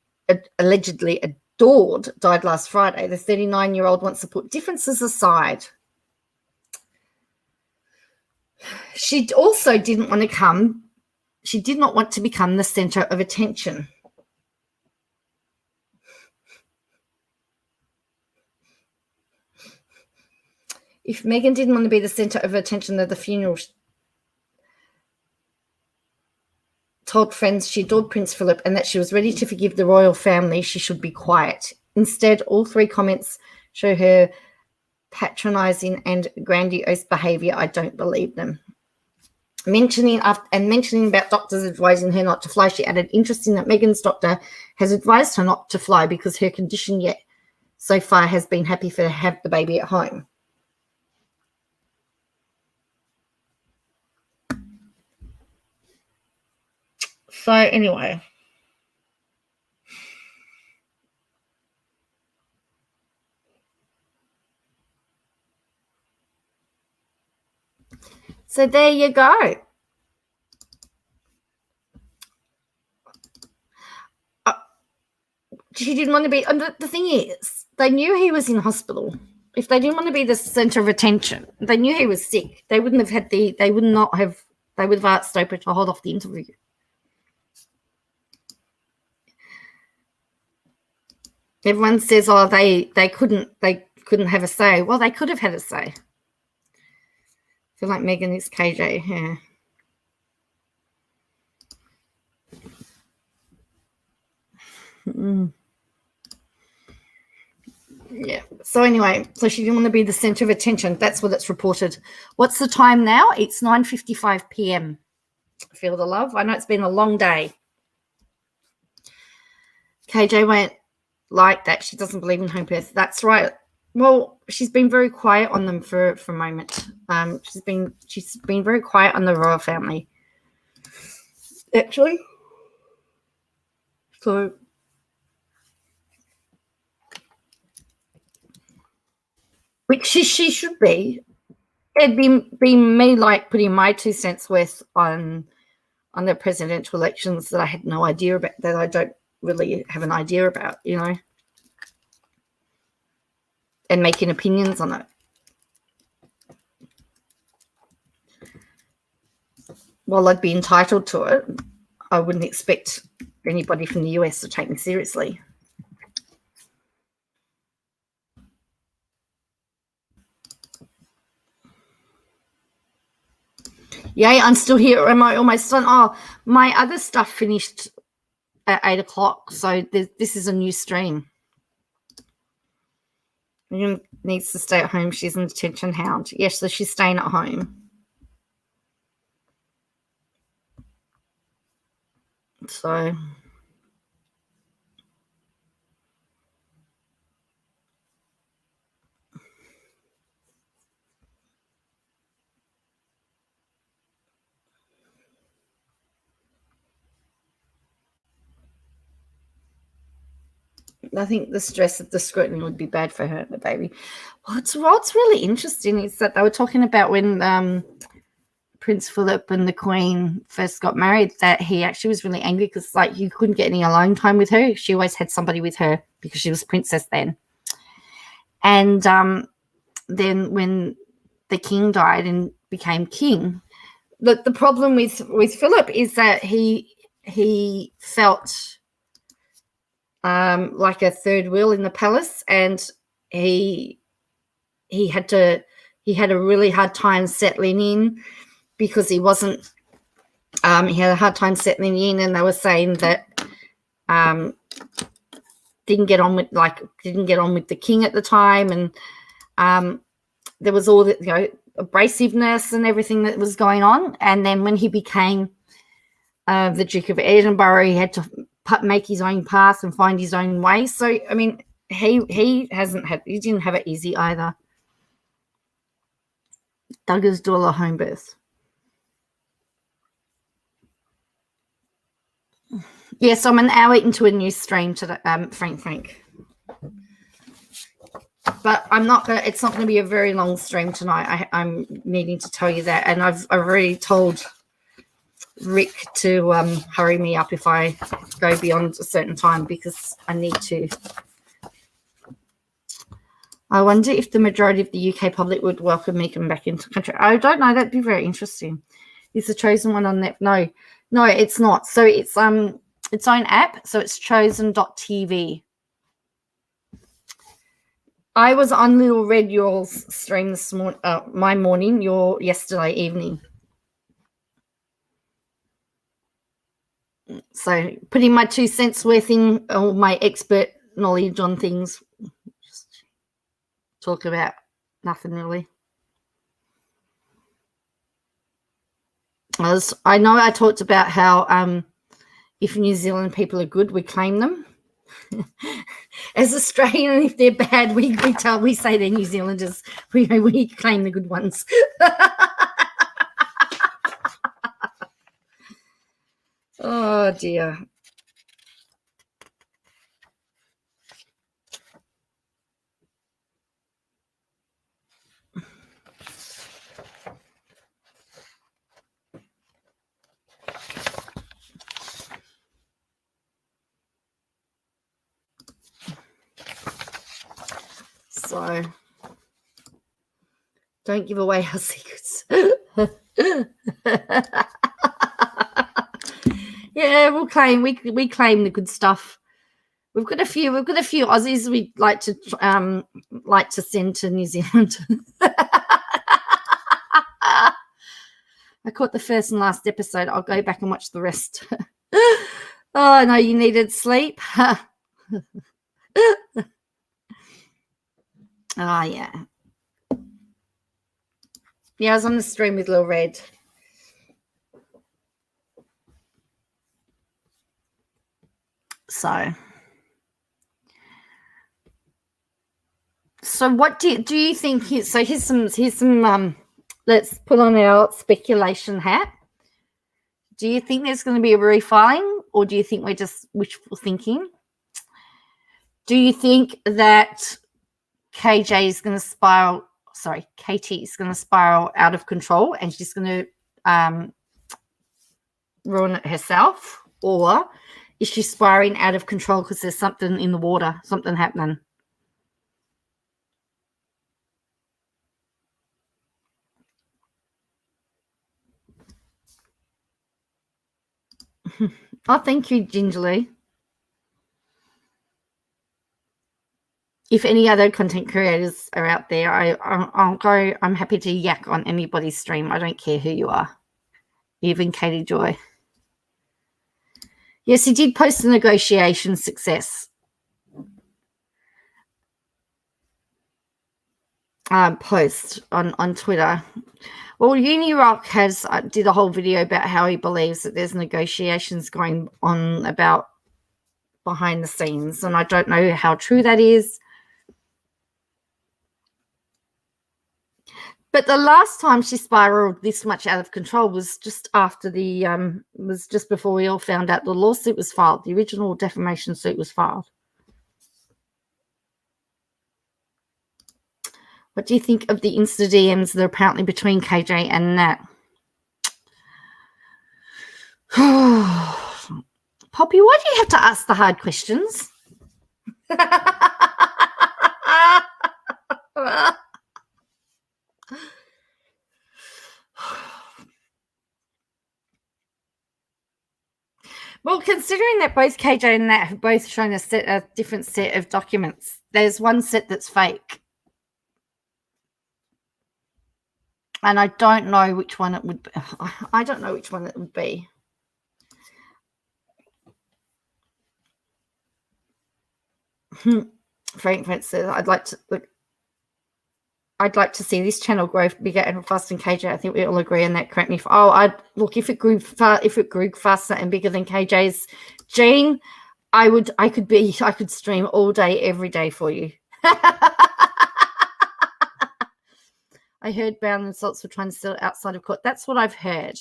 allegedly adored, died last Friday, the 39-year-old wants to put differences aside. She also didn't want to she did not want to become the centre of attention. If Meghan didn't want to be the centre of attention at the funeral, told friends she adored Prince Philip and that she was ready to forgive the royal family, she should be quiet. Instead, all three comments show her patronising and grandiose behaviour. I don't believe them. Mentioning about doctors advising her not to fly, she added, interesting that Meghan's doctor has advised her not to fly because her condition yet so far has been happy for her to have the baby at home. So anyway, so there you go. She didn't want to be, and the thing is, they knew he was in hospital. If they didn't want to be the centre of attention, they knew he was sick. They would have asked Oprah to hold off the interview. Everyone says, oh, they couldn't have a say. Well, they could have had a say. I feel like Meghan is KJ, yeah. Yeah. So anyway, so she didn't want to be the centre of attention. That's what it's reported. What's the time now? It's 9:55 p.m. Feel the love. I know it's been a long day. KJ went like that. She doesn't believe in home birth. That's right. Well, she's been very quiet on them for a moment. She's been very quiet on the royal family, actually. So which she should be. It'd be me like putting my 2 cents worth on the presidential elections that I had no idea about, that I don't really have an idea about, you know, and making opinions on it. While I'd be entitled to it, I wouldn't expect anybody from the US to take me seriously. Yay, I'm still here. Am I almost done? Oh, my other stuff finished at 8 o'clock, so this is a new stream. Meghan needs to stay at home. She's an attention hound. Yes, so she's staying at home. So I think the stress of the scrutiny would be bad for her and the baby. What's really interesting is that they were talking about when Prince Philip and the Queen first got married, that he actually was really angry because, like, you couldn't get any alone time with her. She always had somebody with her because she was princess then. And then when the king died and became king, the problem with Philip is that he felt like a third wheel in the palace, and he had a really hard time settling in. because he wasn't. He had a hard time settling in, and they were saying that didn't get on with the king at the time, and there was all the abrasiveness and everything that was going on. And then when he became the Duke of Edinburgh, he had to make his own path and find his own way. So I mean, he didn't have it easy either. Douglas Dawler home birth. Yes, I'm an hour into a new stream today, Frank. But I'm not going. It's not going to be a very long stream tonight. I'm needing to tell you that, and I've already told Rick to hurry me up if I go beyond a certain time, because I need to. I wonder if the majority of the UK public would welcome me coming back into the country. I don't know. That'd be very interesting. Is the Chosen one on that? No, it's not. So it's its own app. So it's chosen.tv. I was on Little Red Y'all's stream this morning, my morning, your yesterday evening. So putting my 2 cents worth in, all my expert knowledge on things. Just talk about nothing really. I know I talked about how if New Zealand people are good, we claim them. As Australian, if they're bad, we say they're New Zealanders. We claim the good ones. Oh dear. So, don't give away our secrets. Yeah, we claim the good stuff. We've got a few Aussies we'd like to send to New Zealand. I caught the first and last episode. I'll go back and watch the rest. Oh no, you needed sleep. Oh, yeah. Yeah, I was on the stream with Lil Red. So what do you think? So here's some let's put on our speculation hat. Do you think there's going to be a refiling, or do you think we're just wishful thinking? Do you think that KT is going to spiral out of control and she's going to ruin it herself? Or is she spiraling out of control because there's something in the water, something happening? Oh, thank you, Gingerly. If any other content creators are out there, I'll go. I'm happy to yak on anybody's stream. I don't care who you are, even Katie Joy. Yes, he did post a negotiation success post on Twitter. Well, UniRock did a whole video about how he believes that there's negotiations going on about behind the scenes, and I don't know how true that is. But the last time she spiraled this much out of control was just after was just before we all found out the lawsuit was filed. The original defamation suit was filed. What do you think of the Insta DMs that are apparently between KJ and Nat? Poppy, why do you have to ask the hard questions? Well, considering that both KJ and Nat have both shown a different set of documents, there's one set that's fake. And I don't know which one it would be. I don't know which one it would be. Frank says, I'd like to see this channel grow bigger and faster than KJ. I think we all agree on that. Correct me if if it grew faster and bigger than KJ's Gene, I could stream all day, every day for you. I heard Brown and Salts were trying to sell it outside of court. That's what I've heard.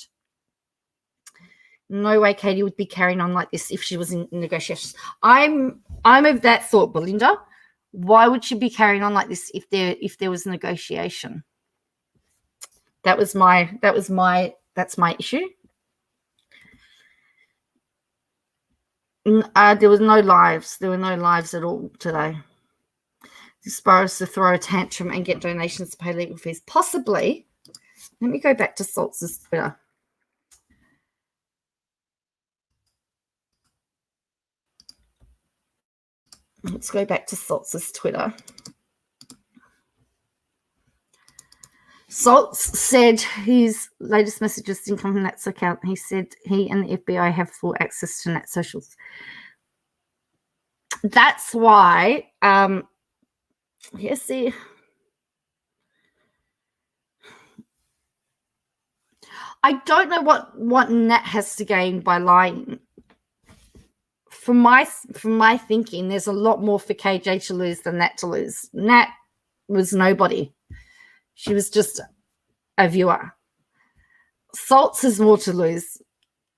No way Katie would be carrying on like this if she was in negotiations. I'm of that thought, Belinda. Why would she be carrying on like this if there was negotiation? That's my issue. There was no lives. There were no lives at all today. Sparrows to throw a tantrum and get donations to pay legal fees. Possibly. Let me go back to Salts' Twitter. Let's go back to Salts' Twitter. Salts said his latest messages didn't come from Nat's account. He said he and the FBI have full access to Nat socials. That's why, see, I don't know what Nat has to gain by lying. From my thinking, there's a lot more for KJ to lose than Nat to lose. Nat was nobody. She was just a viewer. Salts has more to lose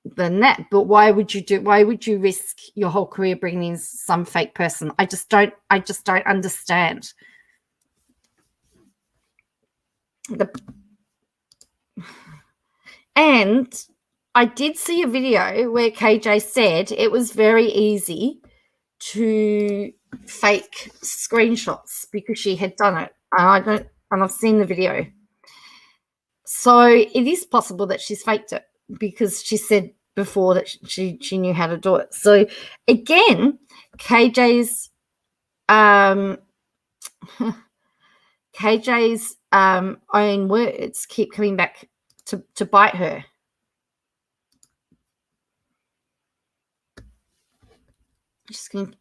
than Nat, but why would you risk your whole career bringing in some fake person? I just don't understand. And I did see a video where KJ said it was very easy to fake screenshots because she had done it. And I've seen the video. So it is possible that she's faked it because she said before that she knew how to do it. So again, KJ's own words keep coming back to bite her. Just going to,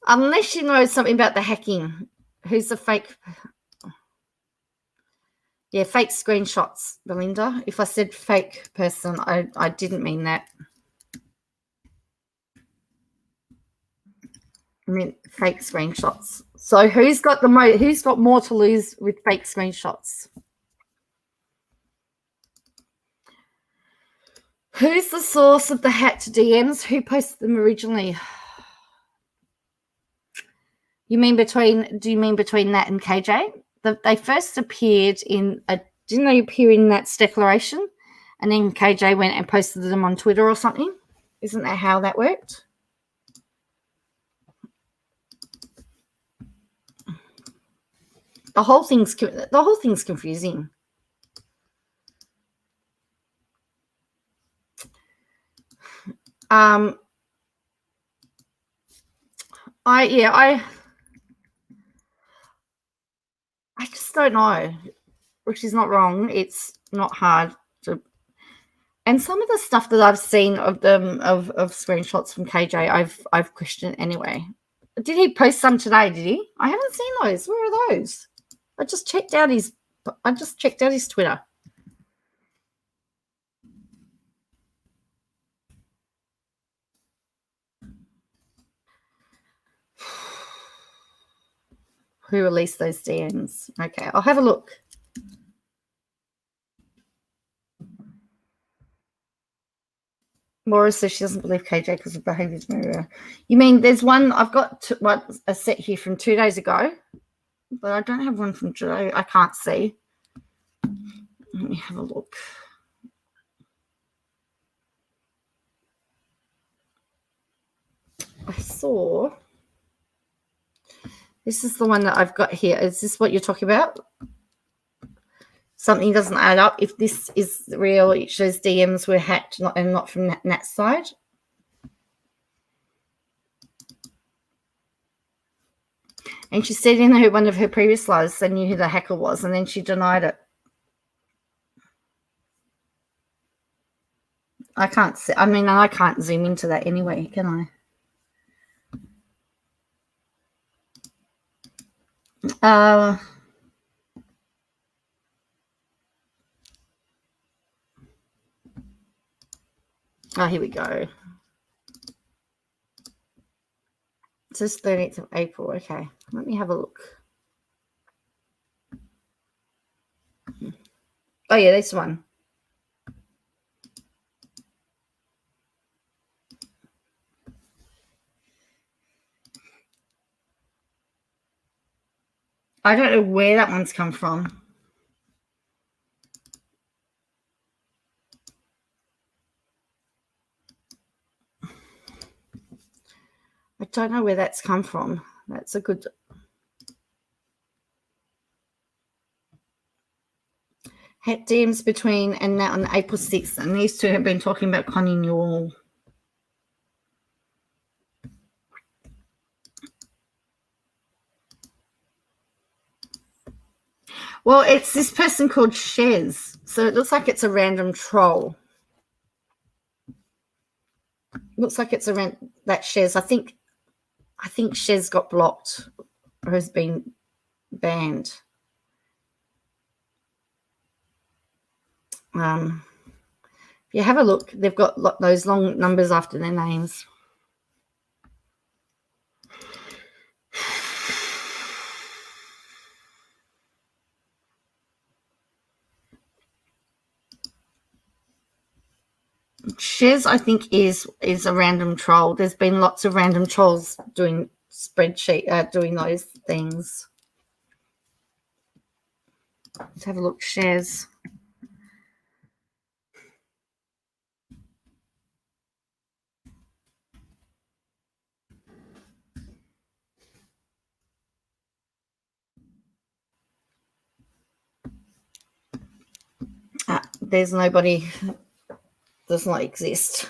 unless she knows something about the hacking, who's the fake? Yeah, fake screenshots, Belinda. If I said fake person, I didn't mean that. I mean fake screenshots. So who's got more to lose with fake screenshots? Who's the source of the hacked DMs? Who posted them originally? Do you mean between Nat and KJ? They first appeared didn't they appear in Nat's declaration? And then KJ went and posted them on Twitter or something? Isn't that how that worked? The whole thing's confusing. I just don't know. She's not wrong. It's not hard to. And some of the stuff that I've seen of them of screenshots from KJ, I've questioned anyway. Did he post some today? Did he? I haven't seen those. Where are those? I just checked out his Twitter. Who released those DMs? Okay, I'll have a look. Laura says she doesn't believe KJ because of behaviours. You mean there's one I've got a set here from 2 days ago, but I don't have one from today. I can't see. Let me have a look. I saw. This is the one that I've got here. Is this what you're talking about? Something doesn't add up. If this is real, it shows DMs were hacked and not from Nat's side. And she said in one of her previous lives they knew who the hacker was, and then she denied it. I can't see. I mean, I can't zoom into that anyway, can I? Oh, here we go. It says 13th of April. Okay, let me have a look. Oh, yeah, this one. I don't know where that one's come from. I don't know where that's come from. That's a good... Had DMs between and now on April 6th, and these two have been talking about Connie Newell. Well, it's this person called Shez, so it looks like it's a random troll. Looks like it's around that Shez. I think Shez got blocked or has been banned. If you have a look, they've got those long numbers after their names. Shez, I think, is a random troll. There's been lots of random trolls doing doing those things. Let's have a look. Shez. There's nobody. Does not exist.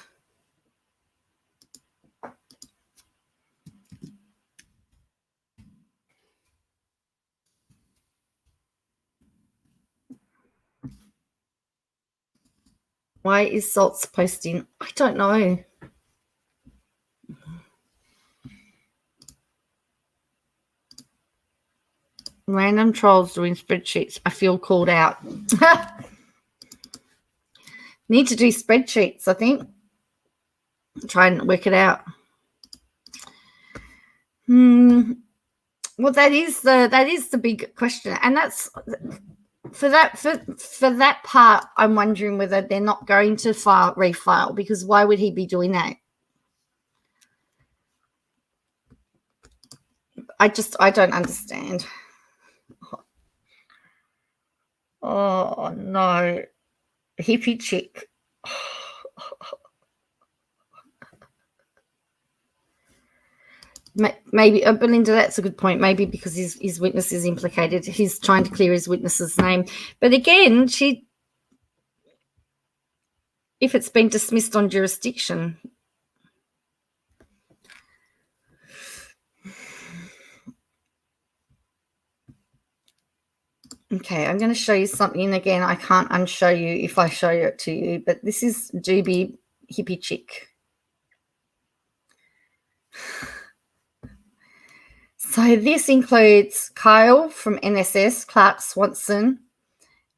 Why is Salts posting? I don't know. Random trolls doing spreadsheets. I feel called out. Need to do spreadsheets, I think. Try and work it out. Well, that is the big question, and that's for that part. I'm wondering whether they're not going to refile, because why would he be doing that? I don't understand. Oh no, hippie chick. Maybe, Belinda, that's a good point. Maybe because his witness is implicated, he's trying to clear his witness's name. But again, if it's been dismissed on jurisdiction. Okay, I'm going to show you something again. I can't unshow you if I show it to you, but this is Doobie Hippie Chick. So this includes Kyle from NSS, Clark Swanson,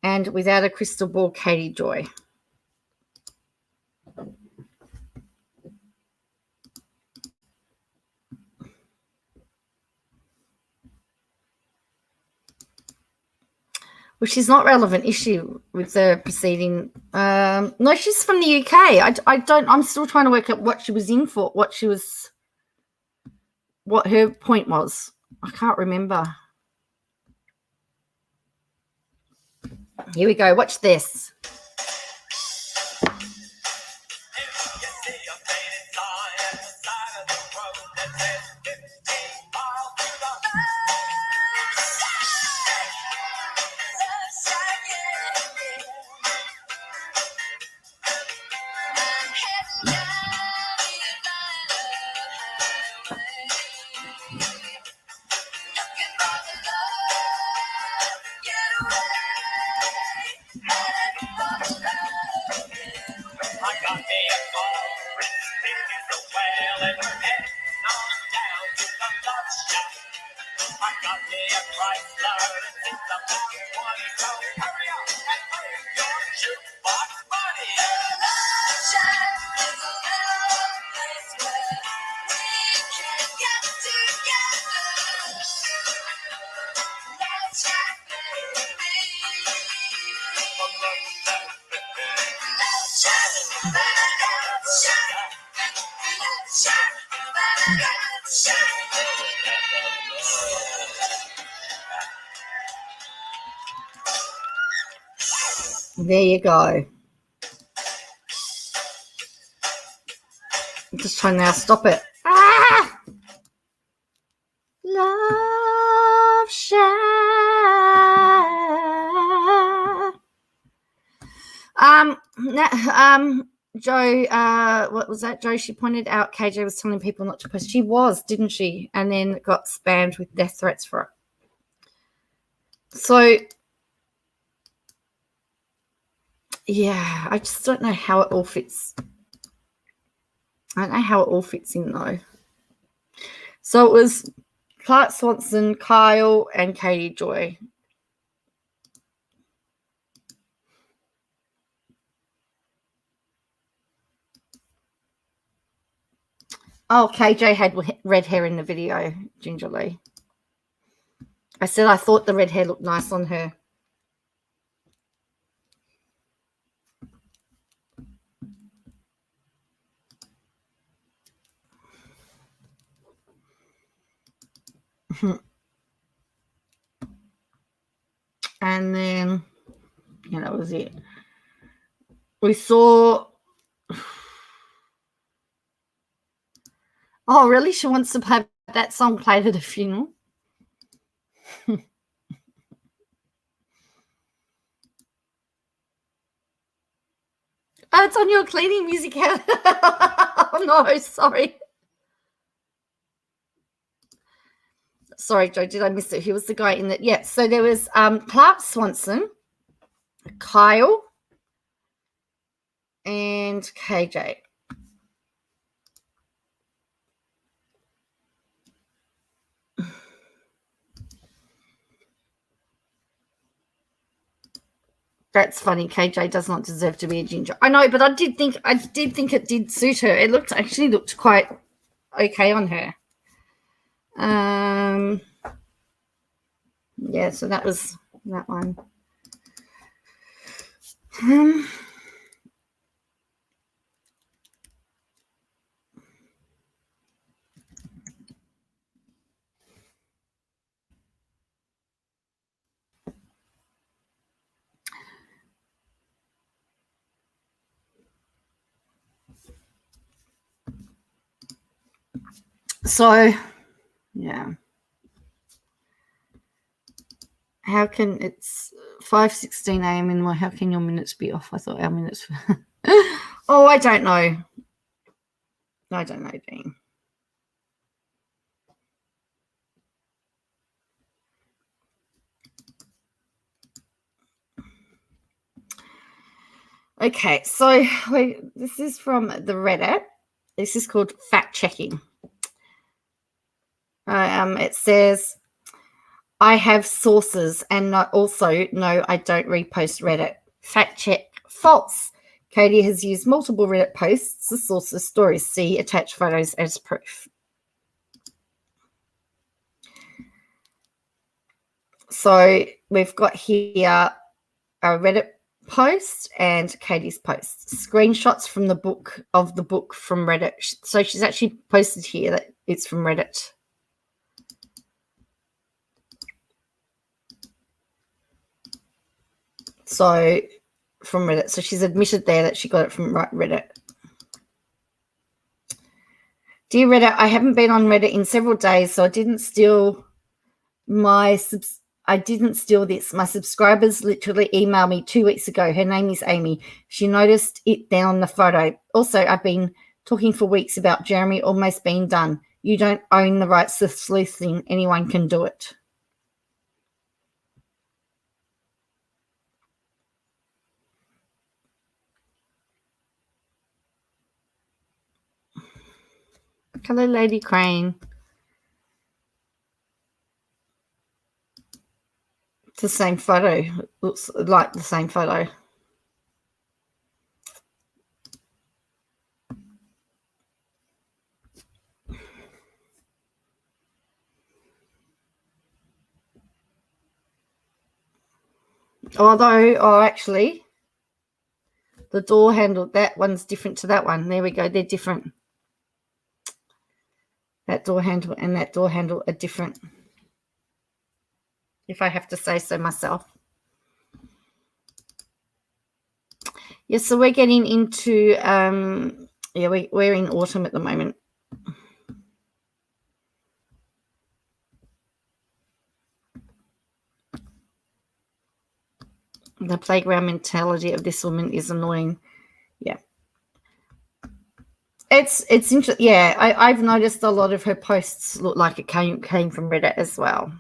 and Without a Crystal Ball, Katie Joy. Well, she's not relevant, is she, with the proceeding? No, she's from the UK. I'm still trying to work out what she was in for, what her point was. I can't remember. Here we go. Watch this. There you go. I'm just trying to now stop it. Ah! Love Shack. Joe, what was that, Joe? She pointed out KJ was telling people not to post. She was, didn't she? And then got spammed with death threats for it. So, yeah, I just don't know how it all fits. I don't know how it all fits in, though. So it was Clark Swanson, Kyle, and Katie Joy. Oh, KJ had red hair in the video, gingerly. I said I thought the red hair looked nice on her. And then, yeah, that was it. We saw... Oh, really? She wants to have that song played at a funeral? Oh, it's on your cleaning music. Oh, no, sorry. Sorry, Joe, did I miss it? Who was the guy in that? Yeah, so there was Clark Swanson, Kyle, and KJ. That's funny. KJ does not deserve to be a ginger. I know, but I did think it did suit her. It actually looked quite okay on her. Yeah, so that was that one. So, yeah. How can it's 5:16 a.m. in how can your minutes be off? I thought our minutes. Oh, I don't know. I don't know, Dean. Okay, so this is from the Reddit. This is called fact checking. It says, I have sources and also no, I don't repost Reddit. Fact check false. Katie has used multiple Reddit posts as sources stories. See attached photos as proof. So we've got here a Reddit post and Katie's post. Screenshots from the book from Reddit. So she's actually posted here that it's from Reddit. So from Reddit. So she's admitted there that she got it from Reddit. Dear Reddit, I haven't been on Reddit in several days, so I didn't steal this. My subscribers literally emailed me 2 weeks ago. Her name is Amy. She noticed it down on the photo. Also, I've been talking for weeks about Jeremy almost being done. You don't own the rights to sleuthing. Anyone can do it. Hello, Lady Crane. It's the same photo. It looks like the same photo. Actually, The door handle, that one's different to that one. There we go. They're different. That door handle and that door handle are different, if I have to say so myself. Yes, so we're getting into, we're in autumn at the moment. The playground mentality of this woman is annoying. Yeah. It's interesting. Yeah, I've noticed a lot of her posts look like it came from Reddit as well.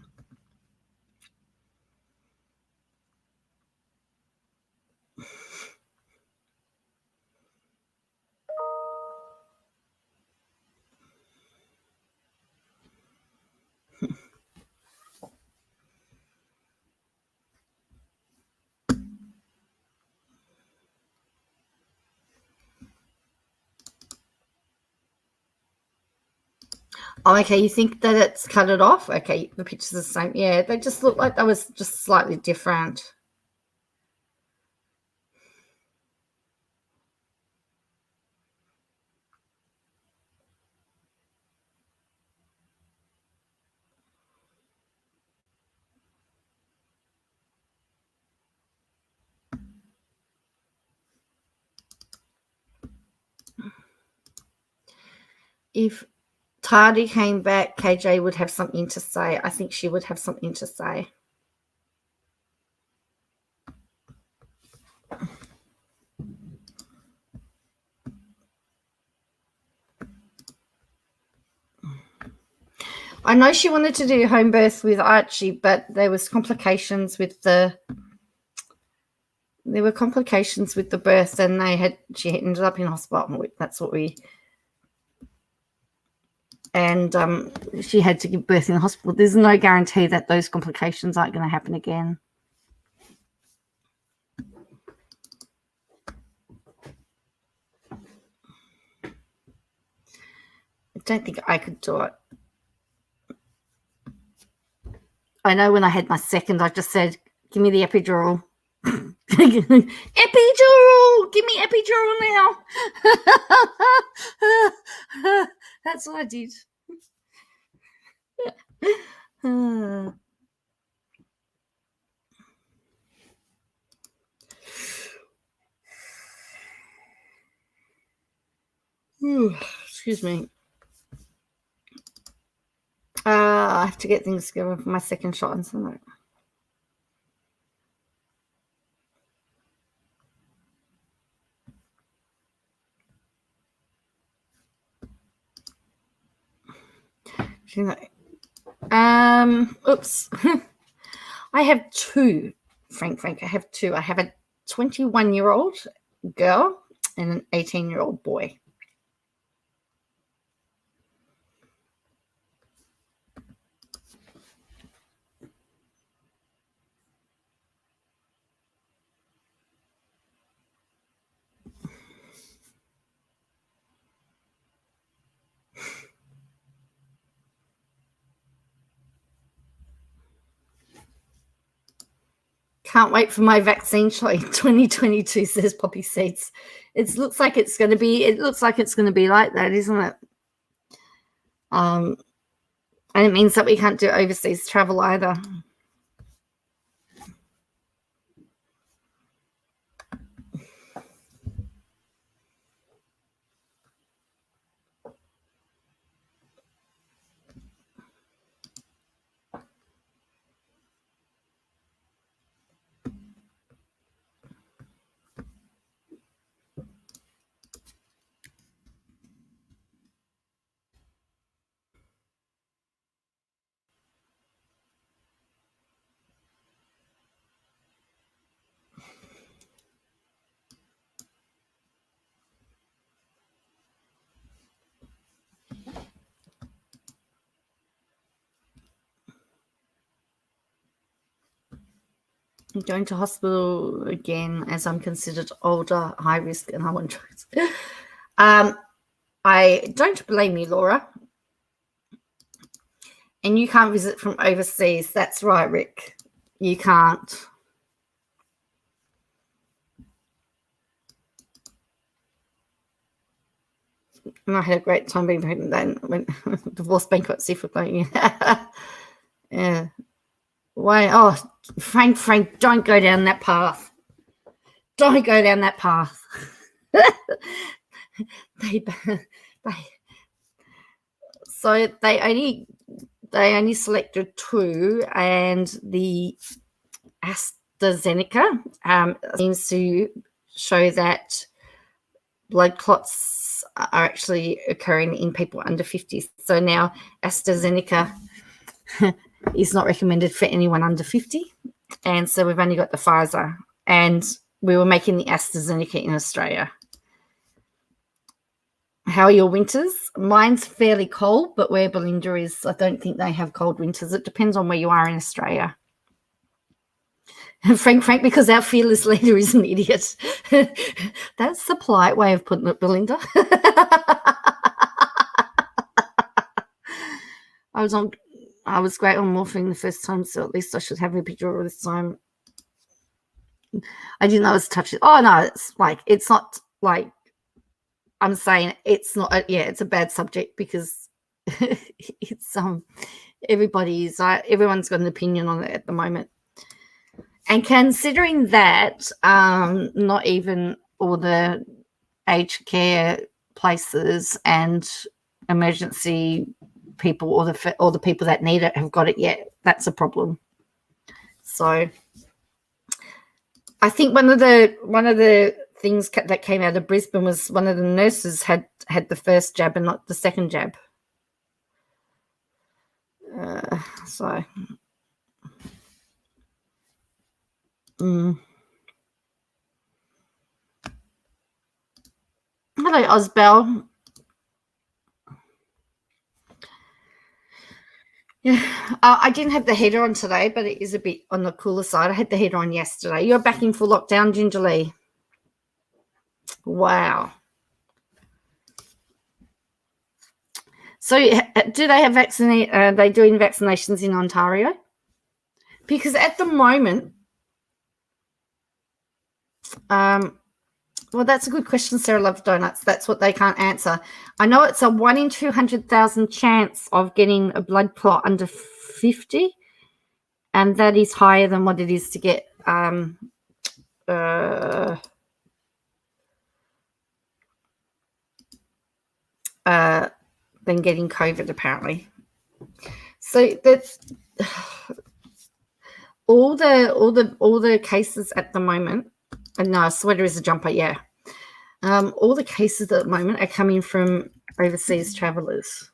Oh, okay, you think that it's cut it off? Okay, the picture's the same. Yeah, they just look like they was just slightly different. If Tardy came back, KJ would have something to say. I think she would have something to say. I know she wanted to do home birth with Archie, but there was complications with the birth, and she ended up in hospital. That's what we. And she had to give birth in the hospital. There's no guarantee that those complications aren't going to happen again. I don't think I could do it. I know when I had my second, I just said, give me the epidural. Epidural! Give me epidural now. That's what I did. Excuse me. I have to get things going for my second shot and something. Oops. I have two, Frank. I have two. I have a 21-year-old girl and an 18-year-old boy. Can't wait for my vaccine shot in 2022, says Poppy Seeds. It looks like it's going to be like that, isn't it? And it means that we can't do overseas travel either. I'm going to hospital again as I'm considered older, high risk, and I want drugs. I don't blame you, Laura. And you can't visit from overseas. That's right, Rick. You can't. And I had a great time being pregnant then. Went divorce bankruptcy for going. Yeah. Why? Oh, Frank, don't go down that path. Don't go down that path. So they only selected 2, and the AstraZeneca seems to show that blood clots are actually occurring in people under 50. So now AstraZeneca is not recommended for anyone under 50. And so we've only got the Pfizer. And we were making the AstraZeneca in Australia. How are your winters? Mine's fairly cold, but where Belinda is, I don't think they have cold winters. It depends on where you are in Australia. Frank, because our fearless leader is an idiot. That's the polite way of putting it, Belinda. I was great on morphine the first time, so at least I should have a picture of this time. I didn't know it was touching. Oh no, it's not like I'm saying it's not. It's a bad subject because it's everyone's got an opinion on it at the moment. And considering that, not even all the aged care places and emergency people or the people that need it have got it yet, that's a problem. So I think one of the things that came out of Brisbane was one of the nurses had the first jab and not the second jab. So. Hello, Osbel. Yeah, I didn't have the heater on today, but it is a bit on the cooler side. I had the heater on yesterday. You're back in full lockdown, Ginger Lee. Wow. So do they have are they doing vaccinations in Ontario? Because at the moment, well, that's a good question, Sarah Love Donuts. That's what they can't answer. I know it's a 1 in 200,000 chance of getting a blood clot under 50, and that is higher than what it is to get than getting COVID, apparently. So that's all the cases at the moment. And no, a sweater is a jumper, yeah. All the cases at the moment are coming from overseas travellers.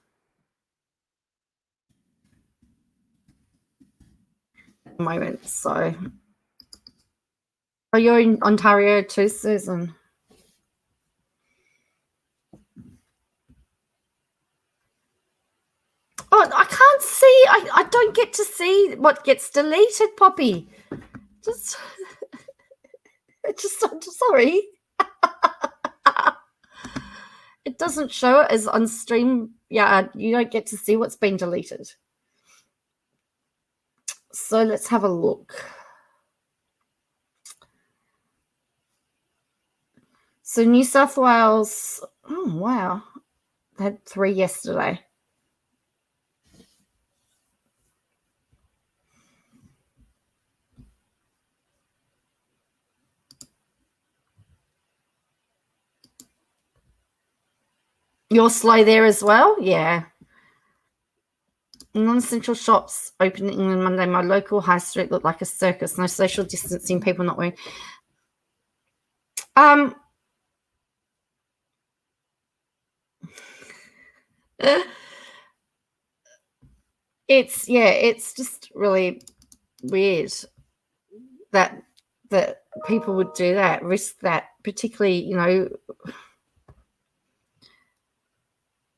At the moment, so. Oh, you're in Ontario too, Susan? Oh, I can't see. I don't get to see what gets deleted, Poppy. I'm sorry. It doesn't show it as on stream. Yeah, you don't get to see what's been deleted. So let's have a look. So New South Wales, oh wow, they had 3 yesterday. You're slow there as well? Yeah. Non-essential shops opening on Monday. My local high street looked like a circus. No social distancing, people not wearing. It's just really weird that people would do that, risk that, particularly,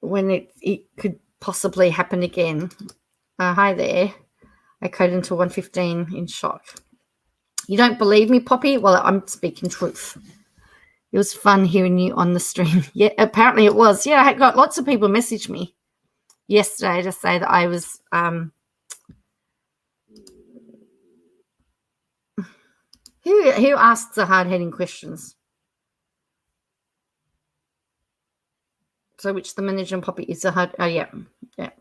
when it could possibly happen again. Hi there. I coded until 1:15 in shock. You don't believe me, Poppy? Well, I'm speaking truth. It was fun hearing you on the stream. Yeah, apparently it was. Yeah, I got lots of people message me yesterday to say that I was who asks the hard-hitting questions? So which the manager and Poppy is a hard. Oh, yeah. Yeah.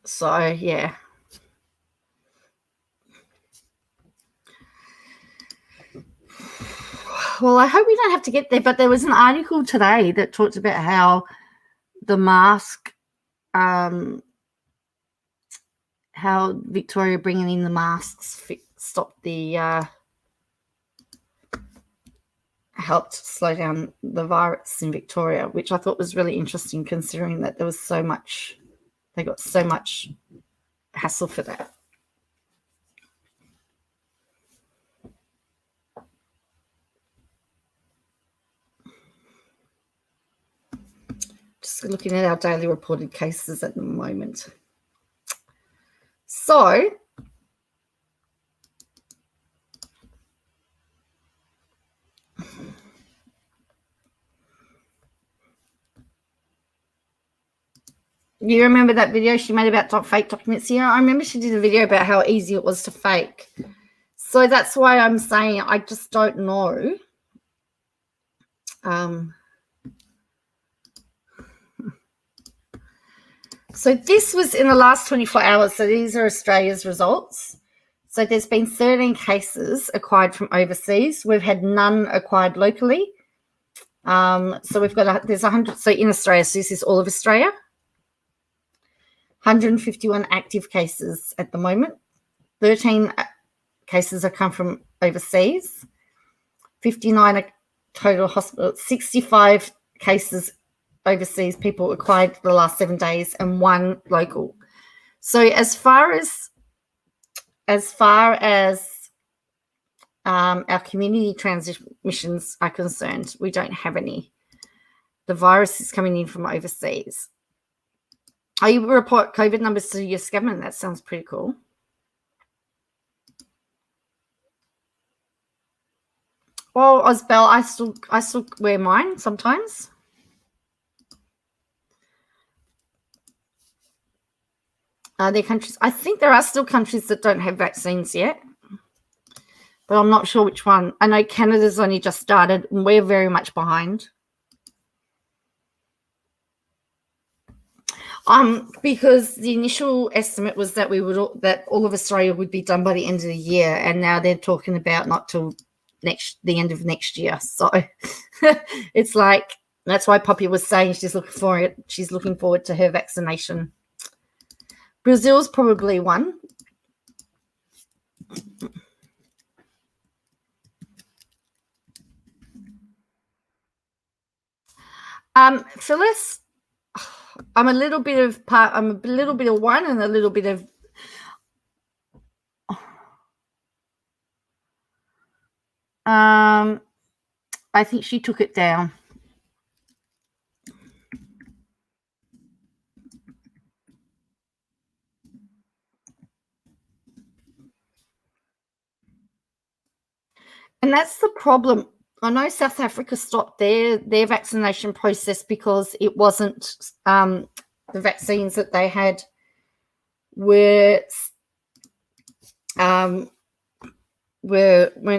So, yeah. Well, I hope we don't have to get there, but there was an article today that talked about how the mask, how Victoria bringing in the masks stopped the, helped slow down the virus in Victoria, which I thought was really interesting considering that there was so much, they got so much hassle for that. Just looking at our daily reported cases at the moment. So, you remember that video she made about fake documents here? I remember she did a video about how easy it was to fake. So that's why I'm saying I just don't know. So this was in the last 24 hours. So these are Australia's results. So there's been 13 cases acquired from overseas. We've had none acquired locally. So we've got, there's 100, so in Australia, so this is all of Australia. 151 active cases at the moment. 13 cases have come from overseas. 59 are total hospital. 65 cases overseas, people acquired for the last 7 days, and 1 local. So as far as our community transmissions are concerned, we don't have any. The virus is coming in from overseas. You report COVID numbers to your government. That sounds pretty cool. Well, Osbel, I still wear mine sometimes. Are there countries? I think there are still countries that don't have vaccines yet, but I'm not sure which one. I know Canada's only just started, and we're very much behind. Because the initial estimate was that that all of Australia would be done by the end of the year, and now they're talking about not till the end of next year. So it's like, that's why Poppy was saying she's looking forward to her vaccination. Brazil's probably one. Phyllis, I'm a little bit of one and a little bit of I think she took it down. And that's the problem. I know South Africa stopped their vaccination process because it wasn't the vaccines that they had weren't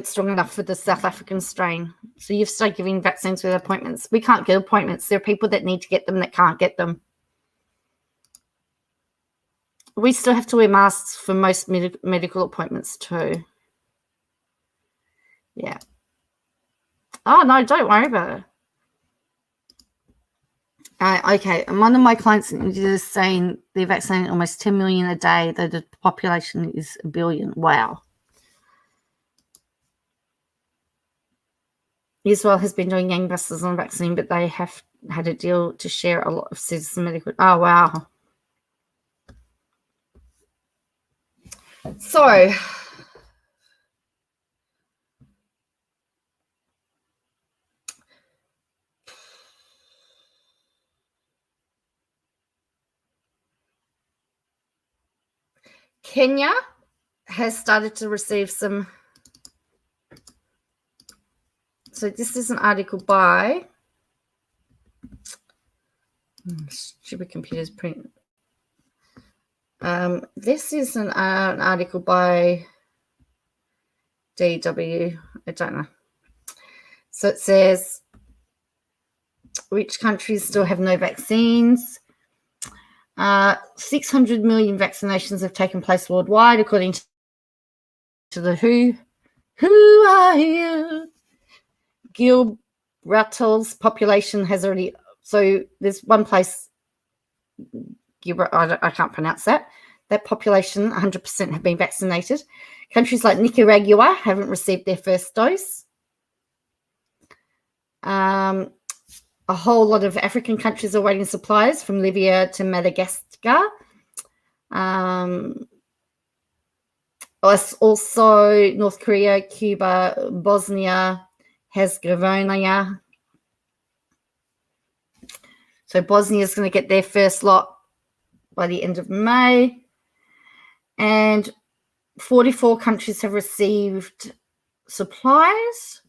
strong enough for the South African strain. So you've started giving vaccines with appointments. We can't get appointments. There are people that need to get them that can't get them. We still have to wear masks for most medical appointments too. Yeah. Oh, no, don't worry about it. Okay, and one of my clients is saying they're vaccinating almost 10 million a day, though the population is 1 billion. Wow. Israel has been doing gangbusters on vaccine, but they have had a deal to share a lot of citizen medical. Oh, wow. So, Kenya has started to receive some. So this is an article by stupid computers print. This is an article by DW. I don't know. So it says, which countries still have no vaccines? 600 million vaccinations have taken place worldwide, according to the WHO. Who are you? Gibraltar's population has already... So there's one place, I can't pronounce that. That population, 100% have been vaccinated. Countries like Nicaragua haven't received their first dose. A whole lot of African countries are waiting supplies, from Libya to Madagascar. Also North Korea, Cuba, Bosnia, Herzegovina. So Bosnia is going to get their first lot by the end of May. And 44 countries have received supplies.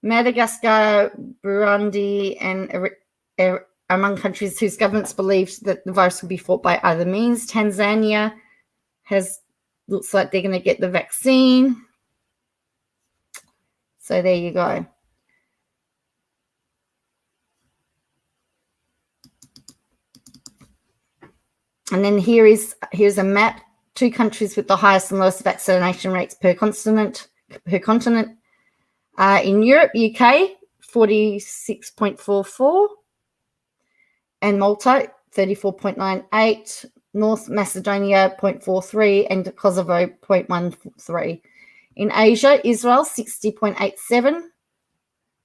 Madagascar, Burundi, and among countries whose governments believe that the virus will be fought by other means. Tanzania looks like they're going to get the vaccine. So there you go. And then here's a map. 2 countries with the highest and lowest vaccination rates per continent. In Europe, UK, 46.44, and Malta, 34.98, North Macedonia, 0.43, and Kosovo, 0.13. In Asia, Israel, 60.87,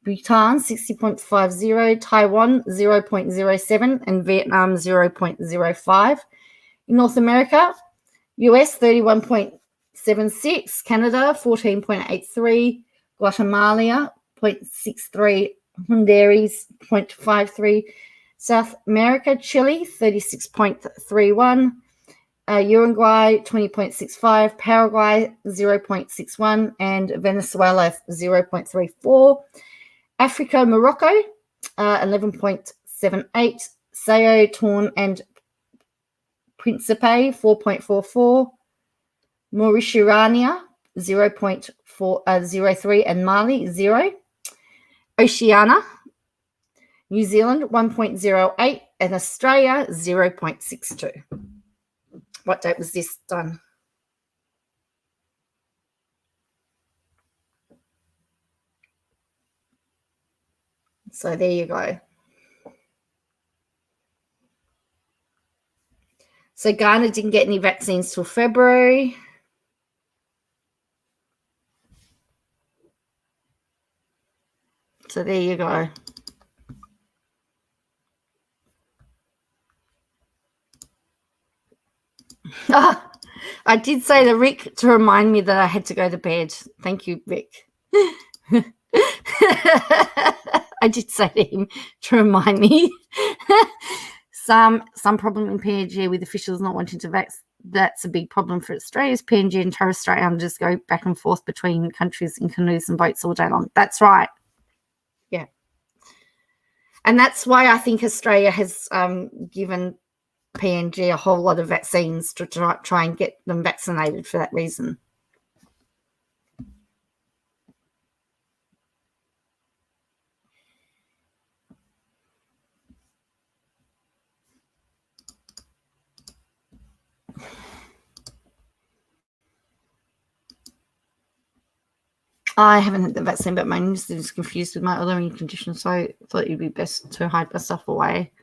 Bhutan, 60.50, Taiwan, 0.07, and Vietnam, 0.05. In North America, US, 31.76, Canada, 14.83, Guatemala, 0.63, Honduras, 0.53, South America, Chile, 36.31, Uruguay, 20.65, Paraguay, 0.61, and Venezuela, 0.34. Africa, Morocco, 11.78, Sao Tome and Principe, 4.44, Mauritania, 0.03, and Mali, 0. Oceania, New Zealand, 1.08, and Australia, 0.62. What date was this done? So there you go. So Ghana didn't get any vaccines till February. So there you go. I did say to Rick to remind me that I had to go to bed. Thank you, Rick. I did say to him to remind me. Some problem in PNG with officials not wanting to vax. That's a big problem for Australia's PNG and Torres Strait Islanders go back and forth between countries in canoes and boats all day long. That's right. Yeah. And that's why I think Australia has given PNG a whole lot of vaccines to try and get them vaccinated for that reason. I haven't had the vaccine, but my immune system is confused with my autoimmune condition, so I thought it'd be best to hide myself away.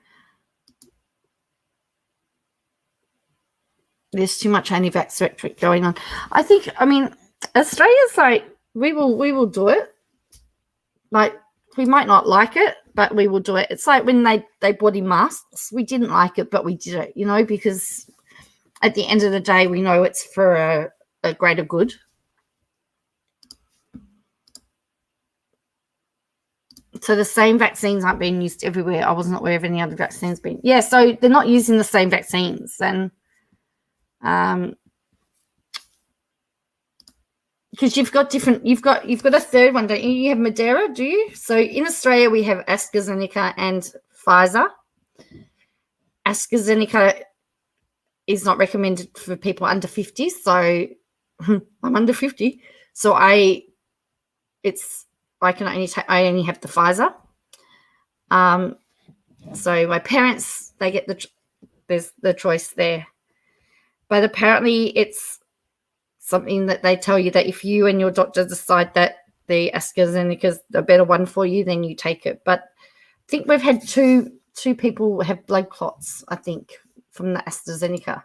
There's too much anti-vax rhetoric going on. I mean, Australia's like, we will do it. Like, we might not like it, but we will do it. It's like when they brought in masks. We didn't like it, but we did it, because at the end of the day, we know it's for a greater good. So the same vaccines aren't being used everywhere. I wasn't aware of any other vaccines being. Yeah, so they're not using the same vaccines. And because you've got a third one, don't you? You have Moderna, do you? So in Australia we have AstraZeneca and Pfizer. AstraZeneca is not recommended for people under 50. So I'm under 50. So I only have the Pfizer. So my parents, they get there's the choice there. But apparently it's something that they tell you that if you and your doctor decide that the AstraZeneca is the better one for you, then you take it. But I think we've had two people have blood clots, I think, from the AstraZeneca.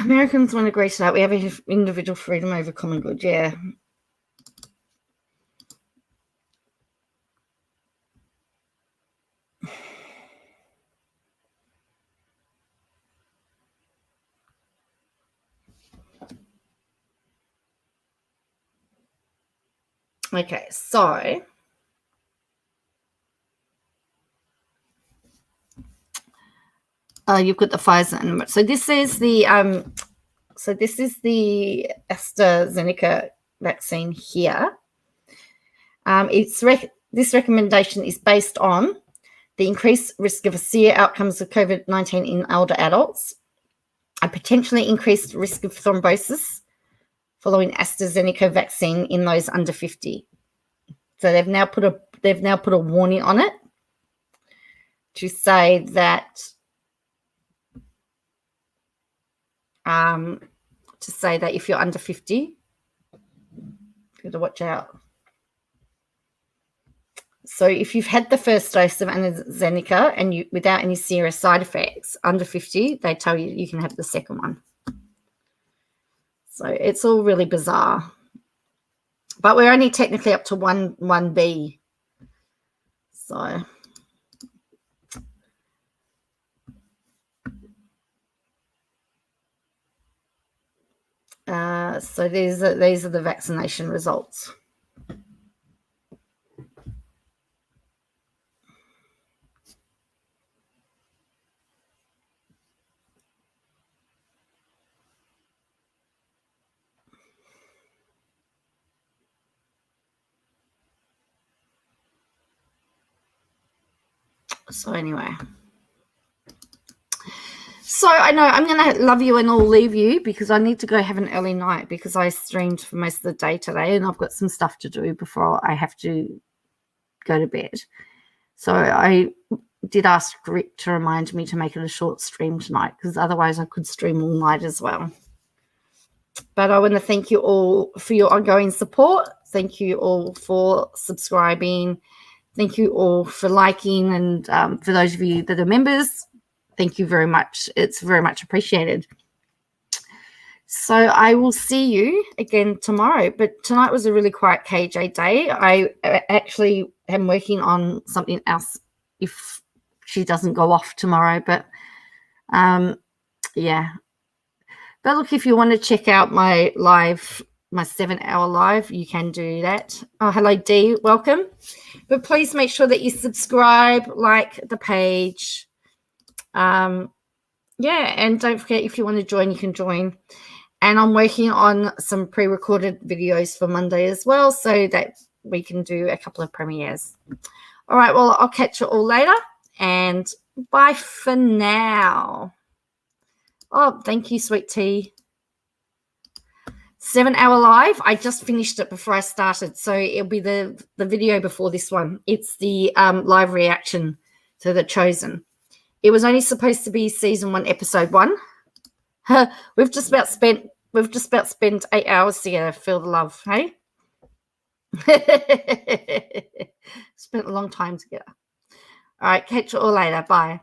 Americans want to agree to that. We have individual freedom over common good. Yeah. Okay, so you've got the Pfizer, and so this is the AstraZeneca vaccine here. This recommendation is based on the increased risk of severe outcomes of COVID-19 in older adults, a potentially increased risk of thrombosis following AstraZeneca vaccine in those under 50. So they've now put a warning on it to say that if you're under 50, you've got to watch out. So if you've had the first dose of AstraZeneca and you without any serious side effects, under 50, they tell you you can have the second one. So it's all really bizarre. But we're only technically up to 1B. So these are the vaccination results. So anyway. So I know I'm going to love you and all leave you because I need to go have an early night because I streamed for most of the day today and I've got some stuff to do before I have to go to bed. So I did ask Rick to remind me to make it a short stream tonight because otherwise I could stream all night as well. But I want to thank you all for your ongoing support. Thank you all for subscribing. Thank you all for liking. And for those of you that are members, thank you very much. It's very much appreciated. So I will see you again tomorrow. But tonight was a really quiet KJ day. I actually am working on something else if she doesn't go off tomorrow. But, yeah. But look, if you want to check out my 7-hour live, you can do that. Oh, hello, Dee. Welcome. But please make sure that you subscribe, like the page. Yeah, and don't forget, if you want to join, you can join. And I'm working on some pre-recorded videos for Monday as well so that we can do a couple of premieres. All right, well, I'll catch you all later. And bye for now. Oh, thank you, Sweet Tea. 7-hour live. I just finished it before I started. So it'll be the video before this one. It's the live reaction to The Chosen. It was only supposed to be season 1, episode 1. We've just about spent 8 hours together. Feel the love, hey? Spent a long time together. All right, catch you all later. Bye.